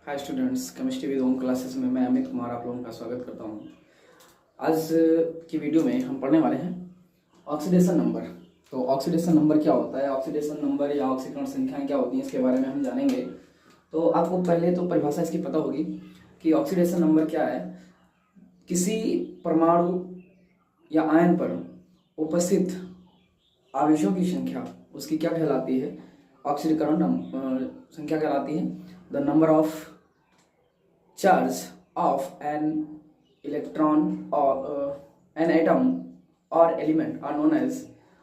Hi students, chemistry with home classes में मैं अमित कुमार आप लोगों का स्वागत करता हूं। आज की वीडियो में हम पढ़ने वाले हैं ऑक्सीडेशन नंबर। तो ऑक्सीडेशन नंबर क्या होता है, ऑक्सीडेशन नंबर या ऑक्सीकरण संख्याएं क्या होती हैं, इसके बारे में हम जानेंगे। तो आपको पहले तो परिभाषा इसकी पता होगी कि ऑक्सीडेशन नंबर क्या है। किसी परमाणु या आयन पर उपस्थित आवेशों की संख्या उसकी क्या कहलाती है, ऑक्सीकरण संख्या कहलाती है। The number of charge of an electron or an atom or element are known as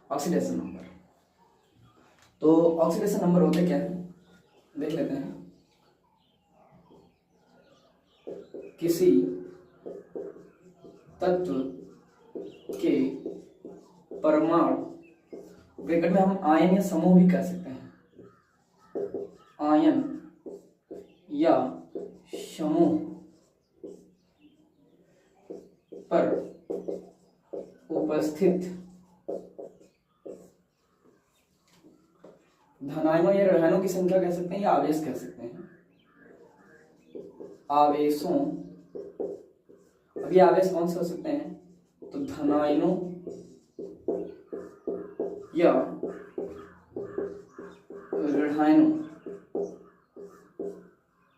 oxidation number। तो ऑक्सीडेशन नंबर होते क्या है देख लेते हैं। किसी तत्व के परमाणु, ब्रैकेट में हम आयन या समूह भी कह सकते हैं, आयन या समूह पर उपस्थित धनायनों या ऋणायनों की संख्या कह सकते हैं या आवेश कह सकते हैं। आवेशों, अब ये आवेश कौन से हो सकते हैं, तो धनायनों या ऋणायनों।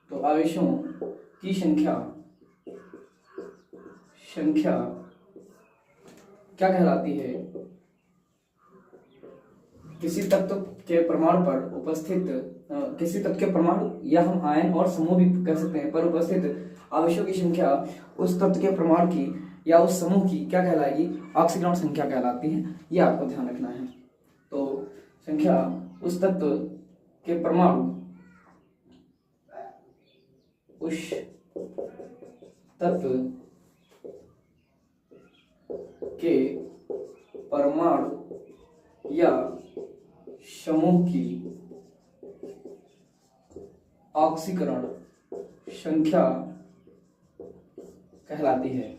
तो आवेशों की संख्या क्या कहलाती है, किसी तत्व के परमाणु पर उपस्थित, किसी तत्व के परमाणु या हम आयन और समूह भी कह सकते हैं, पर उपस्थित आवेशों की संख्या उस तत्व के परमाणु की या उस समूह की क्या कहलाएगी, ऑक्सीकरण संख्या कहलाती है। यह आपको ध्यान रखना है। तो संख्या उस तत्व के परमाणु, उस तत्व के परमाणु या समूह की ऑक्सीकरण संख्या कहलाती है।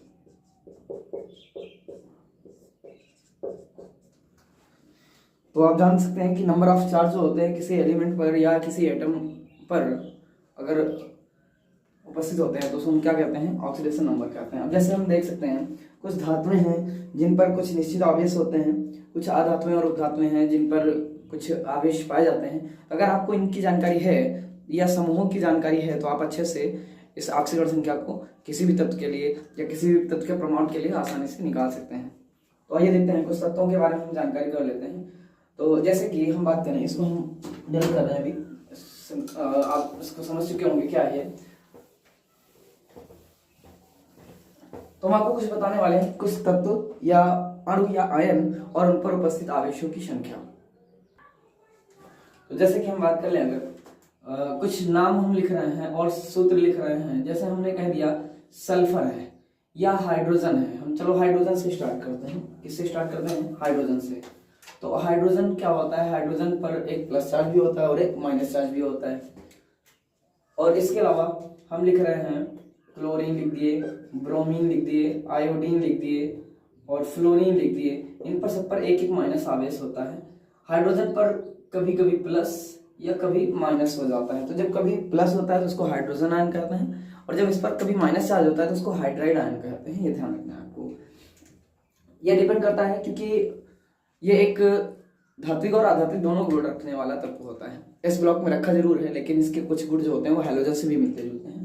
तो आप जान सकते हैं कि नंबर ऑफ चार्ज जो होते हैं किसी एलिमेंट पर या किसी एटम पर अगर उपस्थित होते हैं तो उसको हम क्या कहते हैं, ऑक्सीडेशन नंबर कहते हैं। अब जैसे हम देख सकते हैं कुछ धातुएं हैं जिन पर कुछ निश्चित आवेश होते हैं, कुछ अधातुएं और उपधातुएं हैं जिन पर कुछ आवेश पाए जाते हैं। अगर आपको इनकी जानकारी है या समूहों की जानकारी है तो आप अच्छे से इस ऑक्सीकरण संख्या को किसी भी तत्व के लिए या किसी भी तत्व के परमाणु के लिए आसानी से निकाल सकते हैं। तो आइए देखते हैं, कुछ तत्वों के बारे में हम जानकारी कर लेते हैं। तो जैसे कि हम बात करें, इसको हम डल कर रहे हैं अभी, आप इसको समझ चुके होंगे क्या है। तो हम आपको कुछ बताने वाले हैं, कुछ तत्व या अणु या आयन और उन पर उपस्थित आवेशों की संख्या। तो जैसे कि हम बात कर लें, अगर कुछ नाम हम लिख रहे हैं और सूत्र लिख रहे हैं, जैसे हमने कह दिया सल्फर है या हाइड्रोजन है। हम चलो हाइड्रोजन से स्टार्ट करते हैं। किससे स्टार्ट करते हैं, हाइड्रोजन से। तो हाइड्रोजन क्या होता है, हाइड्रोजन पर एक प्लस चार्ज भी होता है और एक माइनस चार्ज भी होता है। और इसके अलावा हम लिख रहे हैं क्लोरीन लिख दिए, ब्रोमीन लिख दिए, आयोडीन लिख दिए और फ्लोरीन लिख दिए। इन पर सब पर एक एक माइनस आवेश होता है। हाइड्रोजन पर कभी कभी प्लस या कभी माइनस हो जाता है। तो जब कभी प्लस होता है तो उसको हाइड्रोजन आयन कहते हैं, और जब इस पर कभी माइनस चार्ज होता है तो उसको हाइड्राइड आयन कहते हैं। ये ध्यान रखना है आपको। यह डिपेंड करता है क्योंकि ये एक धात्विक और अधात्विक दोनों गुण रखने वाला तत्व होता है। इस ब्लॉक में रखा जरूर है, लेकिन इसके कुछ गुण जो होते हैं वो हैलोजन से भी मिलते जुलते हैं,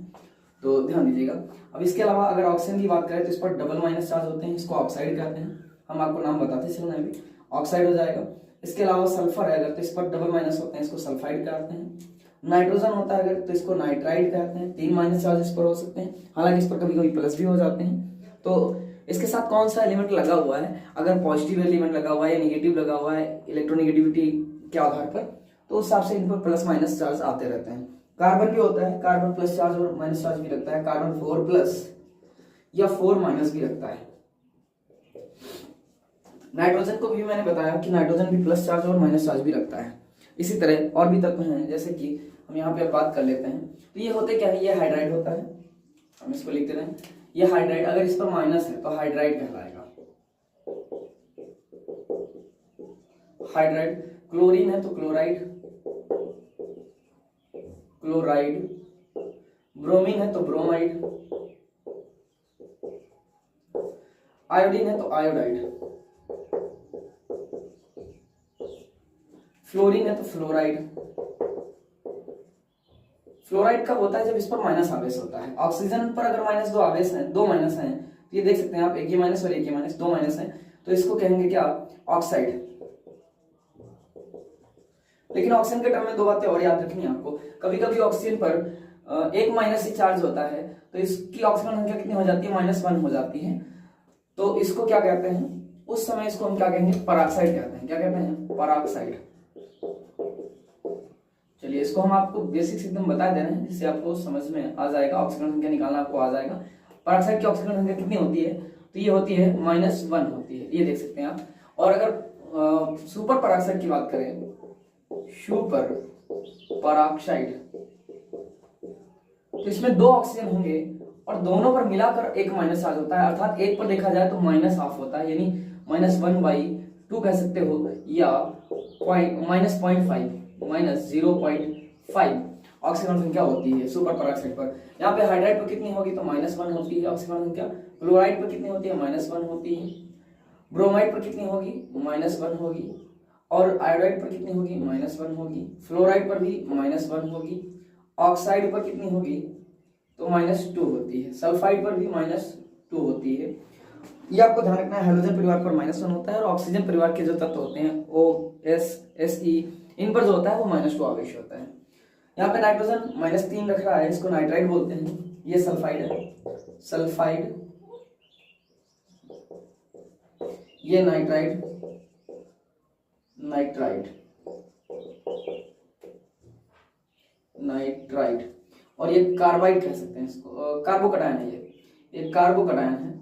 तो ध्यान दीजिएगा। अब इसके अलावा अगर ऑक्सीजन की बात करें तो इस पर डबल माइनस चार्ज होते हैं, इसको ऑक्साइड कहते हैं। हम आपको नाम बताते चलना है, अभी ऑक्साइड हो जाएगा। इसके अलावा सल्फर है अगर तो इस पर डबल माइनस होते हैं, इसको सल्फाइड कहते हैं। नाइट्रोजन होता है अगर तो इसको नाइट्राइड कहते हैं। 3 माइनस चार्ज इस पर हो सकते हैं, हालांकि इस पर कभी कभी प्लस भी हो जाते हैं। तो इसके साथ कौन सा एलिमेंट लगा हुआ है, अगर पॉजिटिव एलिमेंट लगा हुआ है या निगेटिव लगा हुआ है इलेक्ट्रोनिगेटिविटी के आधार पर, तो उस हिसाब से इन पर प्लस माइनस चार्ज आते रहते हैं। कार्बन भी होता है, कार्बन प्लस चार्ज और माइनस चार्ज भी रखता है। कार्बन 4 प्लस या 4 माइनस भी रखता है। नाइट्रोजन को भी मैंने बताया कि नाइट्रोजन भी प्लस चार्ज और माइनस चार्ज भी रखता है। इसी तरह और भी तत्व हैं, जैसे कि हम यहाँ पे बात कर लेते हैं। तो ये होते क्या है, ये हाइड्राइड होता है, हम इसको लिखते रहे। ये हाइड्राइड, अगर इस पर माइनस है तो हाइड्राइड कहलाएगा। हाइड्राइड, क्लोरीन है तो क्लोराइड, क्लोराइड, ब्रोमीन है तो ब्रोमाइड, आयोडीन है तो आयोडाइड, फ्लोरीन है तो फ्लोराइड। फ्लोराइड कब होता है? जब इस पर माइनस आवेश होता है। ऑक्सीजन पर अगर माइनस दो आवेश हैं, दो माइनस हैं, तो ये देख सकते हैं आप, एक ये माइनस और एक ये माइनस, दो माइनस हैं, तो इसको कहेंगे क्या? ऑक्साइड। लेकिन ऑक्सीजन के टर्म में दो बातें और याद रखनी है आपको। कभी कभी ऑक्सीजन पर एक माइनस ही चार्ज होता है, तो इसकी ऑक्सीजन संख्या कितनी हो जाती है? -1 हो जाती है। तो इसको क्या कहते हैं? उस समय इसको हम क्या कहेंगे? पराक्साइड कहते हैं। क्या कहते हैं? पराक्साइड। चलिए, इसको हम आपको बेसिक्स एकदम बता दे रहे हैं, जिससे आपको समझ में आ जाएगा, ऑक्सीजन संख्या निकालना आपको आ जाएगा। पराक्साइड की ऑक्सीजन संख्या कितनी होती है? तो ये होती है -1 होती है, ये देख सकते हैं आप। और अगर सुपर पराक्साइड की बात करें, सुपर पराक्साइड, तो इसमें दो ऑक्सीजन होंगे और दोनों पर मिलाकर एक माइनस चार्ज होता है, अर्थात एक पर देखा जाए तो -1/2 होता है, यानी -1/2 कह सकते हो, या -0.5 ऑक्सीजन संख्या होती है सुपर पराक्साइड पर। यहाँ पे हाइड्राइड पर कितनी होगी? तो -1 होती है ऑक्सीजन संख्या। क्लोराइड पर कितनी होती है? -1 होती है। ब्रोमाइड पर कितनी होगी? -1 होगी। और आयोडाइड पर कितनी होगी? -1 होगी। फ्लोराइड पर भी -1 होगी। ऑक्साइड पर कितनी होगी? तो -2 होती है। सल्फाइड पर भी -2 होती है। ये आपको ध्यान रखना है, हाइड्रोजन परिवार पर -1 होता है और ऑक्सीजन परिवार के जो तत्व होते हैं OS, Se, इन पर जो होता है वो -2 आवेश होता है। यहाँ पे नाइट्रोजन -3 रख रहा है, इसको नाइट्राइड बोलते हैं। ये सल्फाइड है, सल्फाइड, ये नाइट्राइड, नाइट्राइड, नाइट्राइड, और ये कार्बाइड कह सकते हैं इसको, कार्बोकटायन है ये कार्बोकटायन है,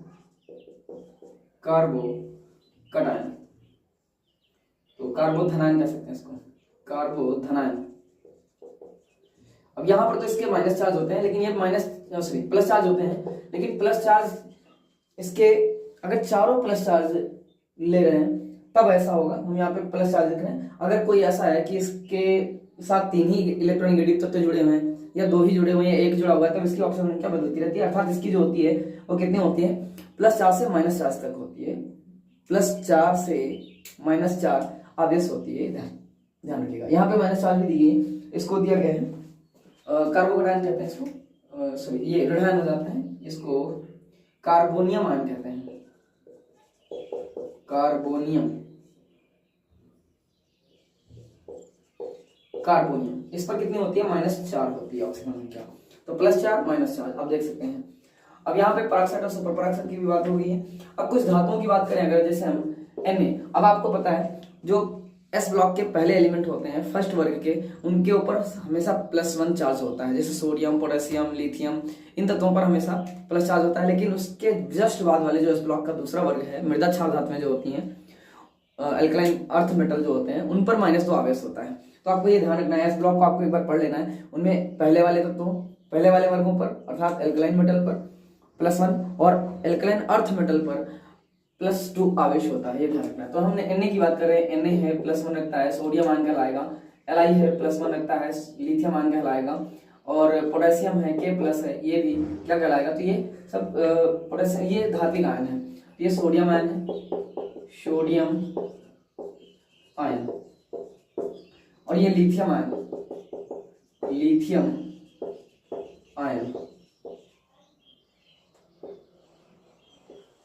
कार्बोकटायन। तो कार्बोधनायन कह सकते हैं इसको, कार्बोधनायन। अब यहाँ पर तो इसके माइनस चार्ज होते हैं, लेकिन ये प्लस चार्ज होते हैं, लेकिन प्लस चार्ज इसके, अगर चारों प्लस चार्ज ले रहे हैं तब ऐसा होगा। हम यहाँ पे प्लस चार्ज लिख रहे हैं। अगर कोई ऐसा है कि इसके साथ 3 ही इलेक्ट्रोनेगेटिव तत्व जुड़े हुए हैं या 2 ही जुड़े हुए हैं, एक जुड़ा हुआ है, तब इसकी ऑक्सीजन संख्या बदलती रहती है, अर्थात इसकी जो होती है वो कितनी होती है? +4 से -4 तक होती है। +4 से -4 आवेश होती है। ध्यान रखिएगा, यहाँ पे -4 भी दी गई, इसको दिया गया है कार्बोकटायन कहते हैं इसको, सॉरी ये ऋणायन हो जाता है, इसको कार्बोनियम आयन कहते हैं, कार्बोनियम, कार्बोनियम। इस पर कितनी होती है? -4 होती है ऑक्सीजन संख्या। तो +4 -4 आप देख सकते हैं। अब यहाँ पे पराक्साइड और सुपर पराक्साइड की भी बात हो गई है। अब कुछ धातुओं की बात करें अगर, जैसे हम Na, अब आपको पता है जो S ब्लॉक के पहले एलिमेंट होते हैं फर्स्ट वर्ग के, उनके ऊपर हमेशा +1 चार्ज होता है, जैसे सोडियम, पोटेशियम, लिथियम, इन तत्वों पर हमेशा प्लस चार्ज होता है। लेकिन उसके जस्ट बाद वाले जो S ब्लॉक का दूसरा वर्ग है, मृदा क्षार धातुएं जो होती हैं, अल्कलाइन अर्थ मेटल जो होते हैं, उन पर -2 आवेश होता है। तो आपको ये ध्यान रखना है, एस ब्लॉक को आपको एक बार पढ़ लेना है। उनमें पहले वाले तत्वों, पहले वाले वर्गों पर अर्थात एल्कलाइन मेटल पर +1 और एल्कलाइन अर्थ मेटल पर +2 आवेश होता है, ये ध्यान रखना है। तो हमने Na की बात करें, Na है +1 रखता है, सोडियम आयन कहलाएगा। Li है +1 रखता है, लिथियम आयन कहलाएगा। और पोटेशियम है K+ है, ये भी क्या कहलाएगा? तो ये सब पोटेशियम, ये धात्विक आयन है। ये सोडियम आयन है, सोडियम आयन, और ये lithium ion, lithium ion,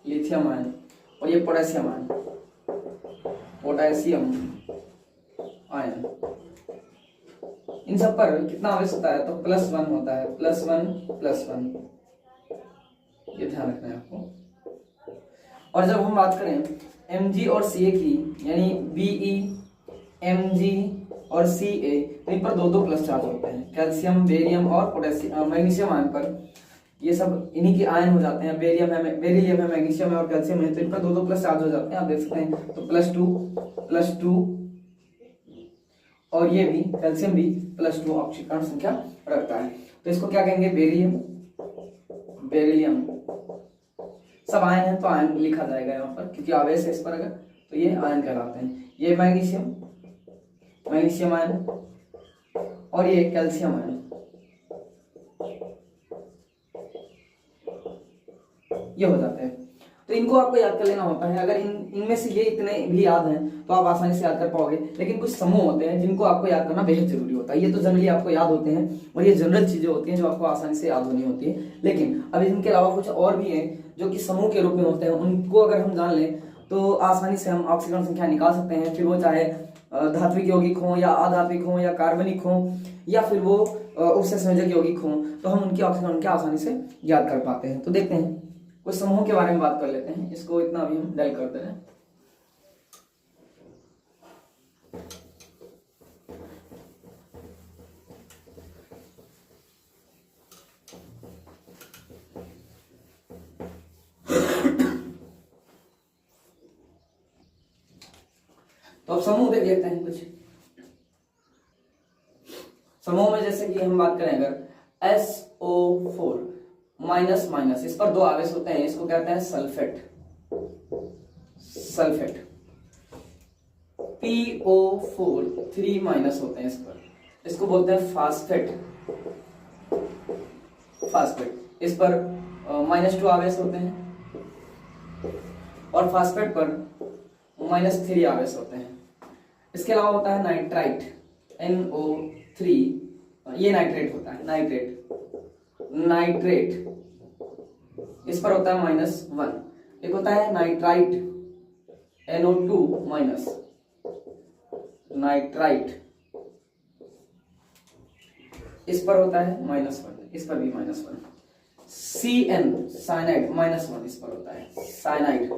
lithium ion, और ये पोटेशियम आयन, पोटेशियम आयन। इन सब पर कितना आवेश होता है? तो +1 होता है, +1, ये ध्यान रखना है आपको। और जब हम बात करें Mg और Ca की, यानी Be, Mg और Ca, तो इन पर 2 प्लस चार्ज होते हैं, कैल्शियम, बेरियम और पोटेशियम, मैग्नीशियम आयन पर। ये सब इन्हीं के आयन हो जाते हैं, बेरियम है, बेरिलियम है, मैग्नीशियम है और कैल्शियम है, तो इन पर 2 प्लस चार्ज हो जाते हैं, आप देख सकते हैं। तो +2, और ये भी कैल्शियम भी +2 ऑक्सीकरण संख्या रखता है। तो इसको क्या कहेंगे? Barium, beryllium. सब आयन है तो आयन लिखा जाएगा यहाँ पर, क्योंकि आवेश है इस पर अगर, तो ये आयन कहलाते हैं। ये मैग्नीशियम, मैग्नीशियम आयन, और ये कैल्शियम आयन, ये हो जाते हैं। तो इनको आपको याद कर लेना होता है। अगर इनमें से ये इतने भी याद हैं तो आप आसानी से याद कर पाओगे, लेकिन कुछ समूह होते हैं जिनको आपको याद करना बेहद जरूरी होता है। ये तो जनरली आपको याद होते हैं और ये जनरल चीजें होती हैं जो आपको आसानी से याद होनी होती है। लेकिन अब इनके अलावा कुछ और भी हैं जो कि समूह के रूप में होते हैं, उनको अगर हम जान लें तो आसानी से हम ऑक्सीकरण संख्या निकाल सकते हैं। फिर वो चाहे धात्विक यौगिक हों या अधात्विक हों या कार्बनिक हों या फिर वो उससे संयोजक यौगिक हों, तो हम उनकी ऑक्सीकरण संख्या आसानी से याद कर पाते हैं। तो देखते हैं कुछ समूह के बारे में बात कर लेते हैं। इसको इतना भी हम डल करते हैं। तो अब समूह देख लेते हैं कुछ। समूह में जैसे कि हम बात करें अगर SO4 माइनस माइनस, इस पर दो आवेश होते हैं, इसको कहते हैं सल्फेट। सल्फेट। PO4 3 माइनस होते हैं इस पर, इसको बोलते हैं फास्फेट। फास्फेट। इस पर -2 आवेश होते हैं और फास्फेट पर -3 आवेश होते हैं। इसके अलावा होता है नाइट्राइट NO3, ये नाइट्रेट होता है, नाइट्रेट। इस पर होता है -1। एक होता है नाइट्राइट NO2 माइनस, नाइट्राइट इस पर होता है -1, इस पर भी -1। CN साइनाइड -1 इस पर होता है, साइनाइड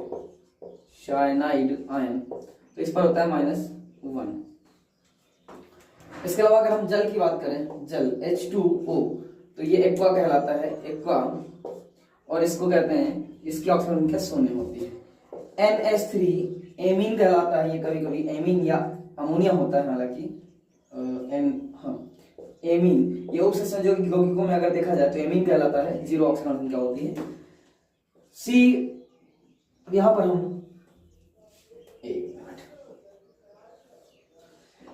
आयन, तो इस पर होता है -1। इसके अलावा अगर हम जल की बात करें, जल H2O, तो ये एक्वा कहलाता है, एक्वा, और इसको कहते हैं, इसकी ऑक्सीजन संख्या 0 होती है। NH3 एमीन कहलाता है, ये कभी कभी एमीन या अमोनिया होता है, हालांकि एमीन, ये उपसे संयोजक यौगिकों में अगर देखा जाए तो एमीन कहलाता है, 0 ऑक्सीजन संख्या होती है। सी, यहां पर हम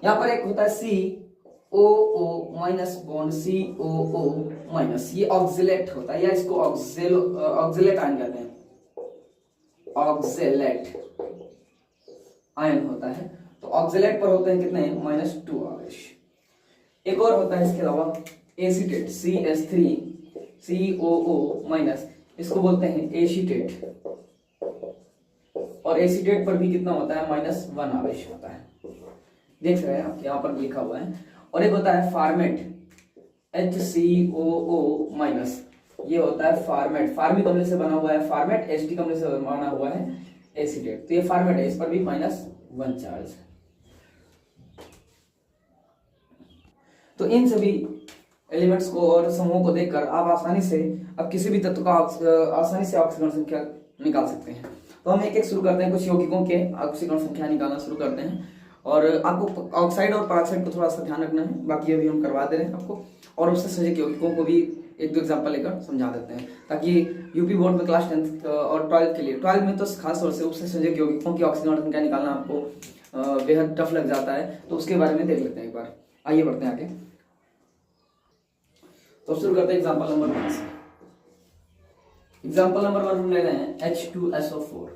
यहां पर एक होता है COO minus bond COO minus, ये ऑक्सिलेट होता है, या इसको ऑक्सिलेट आयन कहते हैं। ऑक्सिलेट आयन होता है, तो ऑक्सिलेट पर होते हैं कितने, -2 आवेश। एक और होता है इसके अलावा एसीटेट, CS3 COO माइनस, इसको बोलते हैं एसीटेट, और एसीटेट पर भी कितना होता है, -1 आवेश होता है। देख रहे हैं आप, यहाँ पर लिखा हुआ है। और एक होता है फार्मेट HCOO माइनस, ये होता है फार्मेट, फार्मिक अम्ल से बना हुआ है फार्मेट, एसिटिक अम्ल से बना हुआ है एसीटेट, तो ये फार्मेट है, इस पर भी -1 चार्ज है। तो इन सभी एलिमेंट्स को और समूहों को देखकर आप आसानी से अब किसी भी तत्व का आसानी से ऑक्सीकरण संख्या निकाल सकते हैं। तो हम एक एक शुरू करते हैं, कुछ यौगिकों के ऑक्सीकरण संख्या निकालना शुरू करते हैं। और आपको ऑक्साइड और पेरोक्साइड को थोड़ा सा ध्यान रखना है, बाकी अभी हम करवा दे रहे हैं आपको, और उससे संयोजक यौगिकों को भी एक दो एग्जांपल लेकर समझा देते हैं, ताकि यूपी बोर्ड में क्लास 10th और 12th के लिए, 12th में तो खास तौर से उससे संयोजक यौगिकों की ऑक्सीकरण संख्या निकालना आपको बेहद टफ लग जाता है, तो उसके बारे में देख लेते हैं एक बार। आइए बढ़ते हैं आगे। तो शुरू करते हैं एग्जाम्पल नंबर 1 से। एग्जाम्पल नंबर 1 हम ले रहे हैं H2SO4।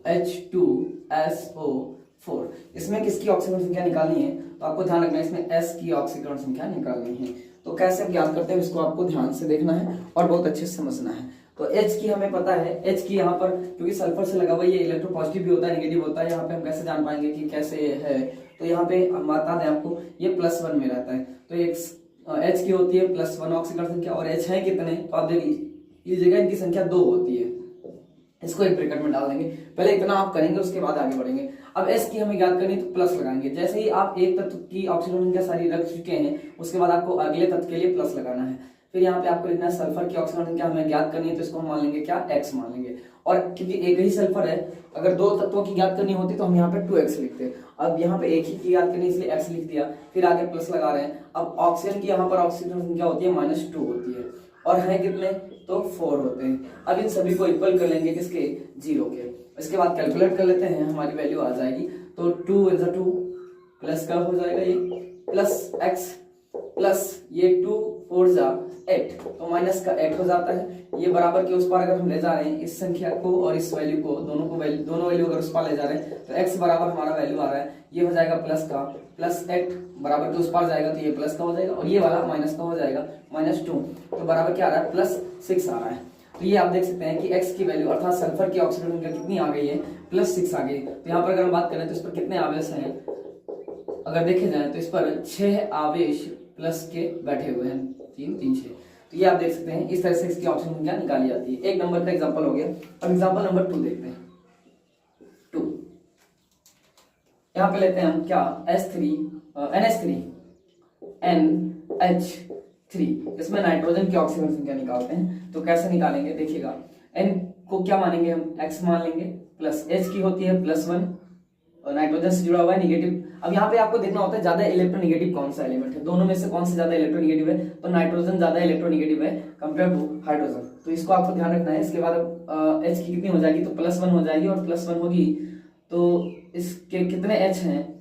H2SO4, इसमें किसकी ऑक्सीकरण संख्या निकालनी है, तो आपको ध्यान रखना है इसमें S की ऑक्सीकरण संख्या निकालनी है। तो कैसे आप याद करते हैं इसको आपको ध्यान से देखना है और बहुत अच्छे से समझना है। तो H की हमें पता है, H की यहाँ पर क्योंकि सल्फर से लगा हुआ ये इलेक्ट्रोपॉजिटिव भी होता है, नेगेटिव होता है, यहाँ पे हम कैसे जान पाएंगे कि कैसे है, तो यहाँ पे बता दें आपको, ये +1 में रहता है, तो एक H की होती है +1 ऑक्सीकरण संख्या, और H है कितने, तो आप देख लीजिएगा इनकी संख्या 2 होती है, इसको एक ब्रैकेट में डाल देंगे। पहले इतना आप करेंगे, उसके बाद आगे बढ़ेंगे। अब S की हमें याद करनी तो प्लस लगाएंगे। जैसे ही आप एक तत्व की ऑक्सीजन संख्या सारी रख चुके हैं, उसके बाद आपको अगले तत्व के लिए प्लस लगाना है। फिर यहाँ पे आपको लिखना है सल्फर की ऑक्सीजन संख्या हमें ज्ञात करनी है, तो इसको हम मान लेंगे क्या, x मान लेंगे। और क्योंकि एक ही सल्फर है, अगर 2 तत्वों की ज्ञात करनी होती तो हम यहाँ पे 2x लिखते हैं। अब यहाँ पे एक ही की याद करनी, इसलिए x लिख दिया, फिर आगे प्लस लगा रहे हैं। अब ऑक्सीजन की यहाँ पर ऑक्सीजन संख्या होती है -2 होती है, और है कितने, तो 4 होते हैं। अब इन सभी को इक्वल कर लेंगे किसके, 0 के। इसके बाद कैलकुलेट कर लेते हैं, हमारी वैल्यू आ जाएगी, तो 2 × 2 प्लस का हो जाएगा ये, प्लस x प्लस ये 2 4 जा 8, तो माइनस का 8 हो जाता है। ये बराबर के उस पार अगर हम ले जा रहे हैं इस संख्या को और इस वैल्यू को, दोनों वैल्यू अगर उस पार ले जा रहे हैं तो x बराबर हमारा वैल्यू आ रहा है, ये हो जाएगा प्लस का, प्लस 8 बराबर के उस पार जाएगा तो ये प्लस का हो जाएगा, और ये वाला माइनस का हो जाएगा, -2, तो बराबर क्या आ रहा है, +6 आ रहा है। तो ये आप देख सकते हैं कि x की वैल्यू अर्थात सल्फर की ऑक्सीडेशन संख्या कितनी आ गई है, +6 आ गई। तो यहाँ पर अगर हम बात करें तो इस पर कितने आवेश हैं, अगर देखे जाए तो इस पर 6 आवेश प्लस के बैठे हुए हैं, 3 3 6। तो ये आप देख सकते हैं इस तरह से इसकी ऑक्सीजन संख्या निकाली जाती है। 1 नंबर का एग्जांपल हो गया। अब एग्जांपल नंबर 2 देखते हैं। 2 यहाँ पे लेते हैं हम क्या, NH3 इसमें नाइट्रोजन की ऑक्सीजन संख्या निकालते हैं। तो कैसे निकालेंगे देखिएगा, N को क्या मानेंगे हम, X मान लेंगे, प्लस H की होती है +1 और नाइट्रोजन से जुड़ा हुआ है नेगेटिव। अब यहाँ पे आपको देखना होता है ज्यादा इलेक्ट्रोनेगेटिव कौन सा एलिमेंट है, दोनों में से कौन सा ज्यादा इलेक्ट्रोनेगेटिव है, तो नाइट्रोजन ज्यादा इलेक्ट्रोनेगेटिव है कंपेयर टू हाइड्रोजन। तो इसको आपको ध्यान रखना है। इसके बाद H की कितनी हो जाएगी, तो +1 हो जाएगी, और +1 होगी तो इसके कितने H हैं,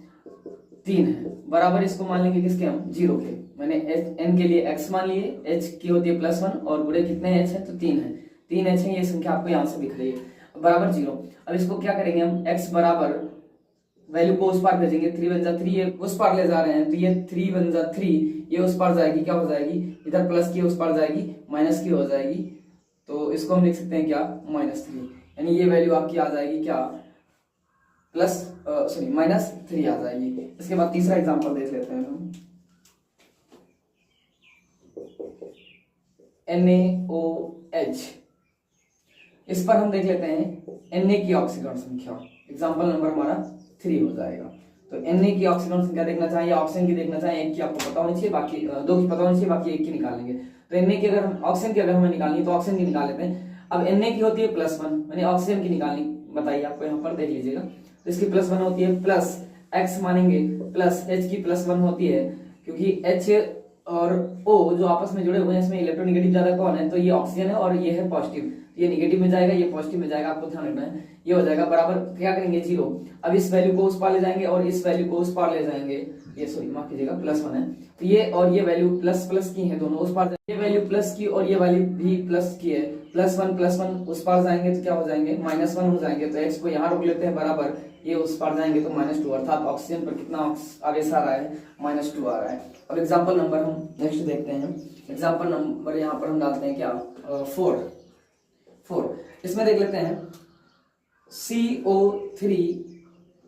3 है, बराबर इसको मान लेंगे किसके हम, 0 के। मैंने N के लिए X मान लिए, H की होती है +1 और बुरे कितने H है, तो 3 है, 3 H है, ये संख्या आपको यहाँ से दिख रही है, बराबर 0। अब इसको क्या करेंगे हम, X बराबर वैल्यू को उस पार भेजेंगे, 3 × 3 ये उस पार ले जा रहे हैं, तो ये 3 × 3 ये उस पार जाएगी, क्या हो जाएगी, इधर प्लस की उस पार जाएगी, माइनस की हो जाएगी, तो इसको हम लिख सकते हैं क्या, -3, यानी ये वैल्यू आपकी आ जाएगी क्या, -3 आ जाएगी। इसके बाद तीसरा एग्जांपल देख लेते हैं हम, NaOH। इस पर हम देख लेते हैं Na की ऑक्सीकरण संख्या, एग्जांपल नंबर हमारा 3 हो जाएगा। तो Na की ऑक्सीकरण संख्या देखना चाहें या ऑक्सीजन की देखना चाहें, एक की आपको पता होनी चाहिए, बाकी 2 की पता होनी चाहिए, बाकी एक की निकालेंगे। तो Na की अगर हम ऑक्सीजन की अगर हमें निकालनी तो ऑक्सीजन की निकाल लेते हैं। अब Na की होती है +1, मैंने ऑक्सीजन की निकालनी बताइए आपको, यहाँ पर देख लीजिएगा। तो इसकी +1 होती है, प्लस X मानेंगे, प्लस H की +1 होती है, क्योंकि H और O जो आपस में जुड़े हुए हैं, इसमें इलेक्ट्रोनेगेटिव ज्यादा कौन है, तो ये ऑक्सीजन है और ये है पॉजिटिव, ये नेगेटिव में जाएगा, ये पॉजिटिव में जाएगा, आपको ध्यान रखना है। ये हो जाएगा बराबर, क्या करेंगे 0। अब इस वैल्यू को उस पार ले जाएंगे और इस वैल्यू को उस पार ले जाएंगे, ये सॉरी माफ कीजिएगा +1 है, तो ये और ये वैल्यू प्लस की है, दोनों उस पार, ये वैल्यू प्लस की और ये वैल्यू भी प्लस की है, +1 उस पार जाएंगे तो क्या हो जाएंगे, -1 हो जाएंगे। तो x को यहाँ रोक लेते हैं बराबर, ये उस पार जाएंगे तो -2, अर्थात ऑक्सीजन पर कितना आवेश आ रहा है, -2 आ रहा है। अब एग्जांपल नंबर हम नेक्स्ट देखते हैं। एग्जांपल नंबर यहाँ पर हम डालते हैं क्या, 4। इसमें देख लेते हैं CO3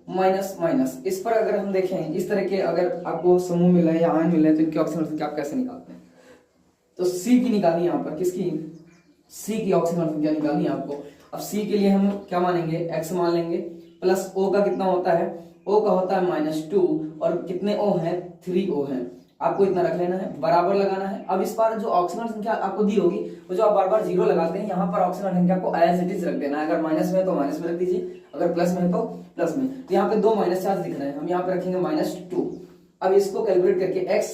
माइनस। इस पर अगर हम देखें, इस तरह के अगर आपको समूह मिला है या आयन मिला है तो इनकी ऑक्सीजन संख्या आप कैसे निकालते हैं, तो C की निकालनी है यहाँ पर, किसकी, C की ऑक्सीजन संख्या निकालनी है आपको। अब C के लिए हम क्या मानेंगे, X मान लेंगे, प्लस O का कितना होता है, O का होता है -2 और कितने O हैं, 3 O हैं, आपको इतना रख लेना है, बराबर लगाना है। अब इस बार जो ऑक्सीजन संख्या आपको दी होगी वो जो आप बार बार 0 लगाते हैं, यहाँ पर ऑक्सीजन संख्या को एज इट इज रख देना है। अगर माइनस में है तो माइनस में रख दीजिए, अगर प्लस में है तो प्लस में। तो यहाँ पे 2 माइनस चार्ज दिख रहे हैं, हम यहाँ पे रखेंगे -2। अब इसको कैलकुलेट करके x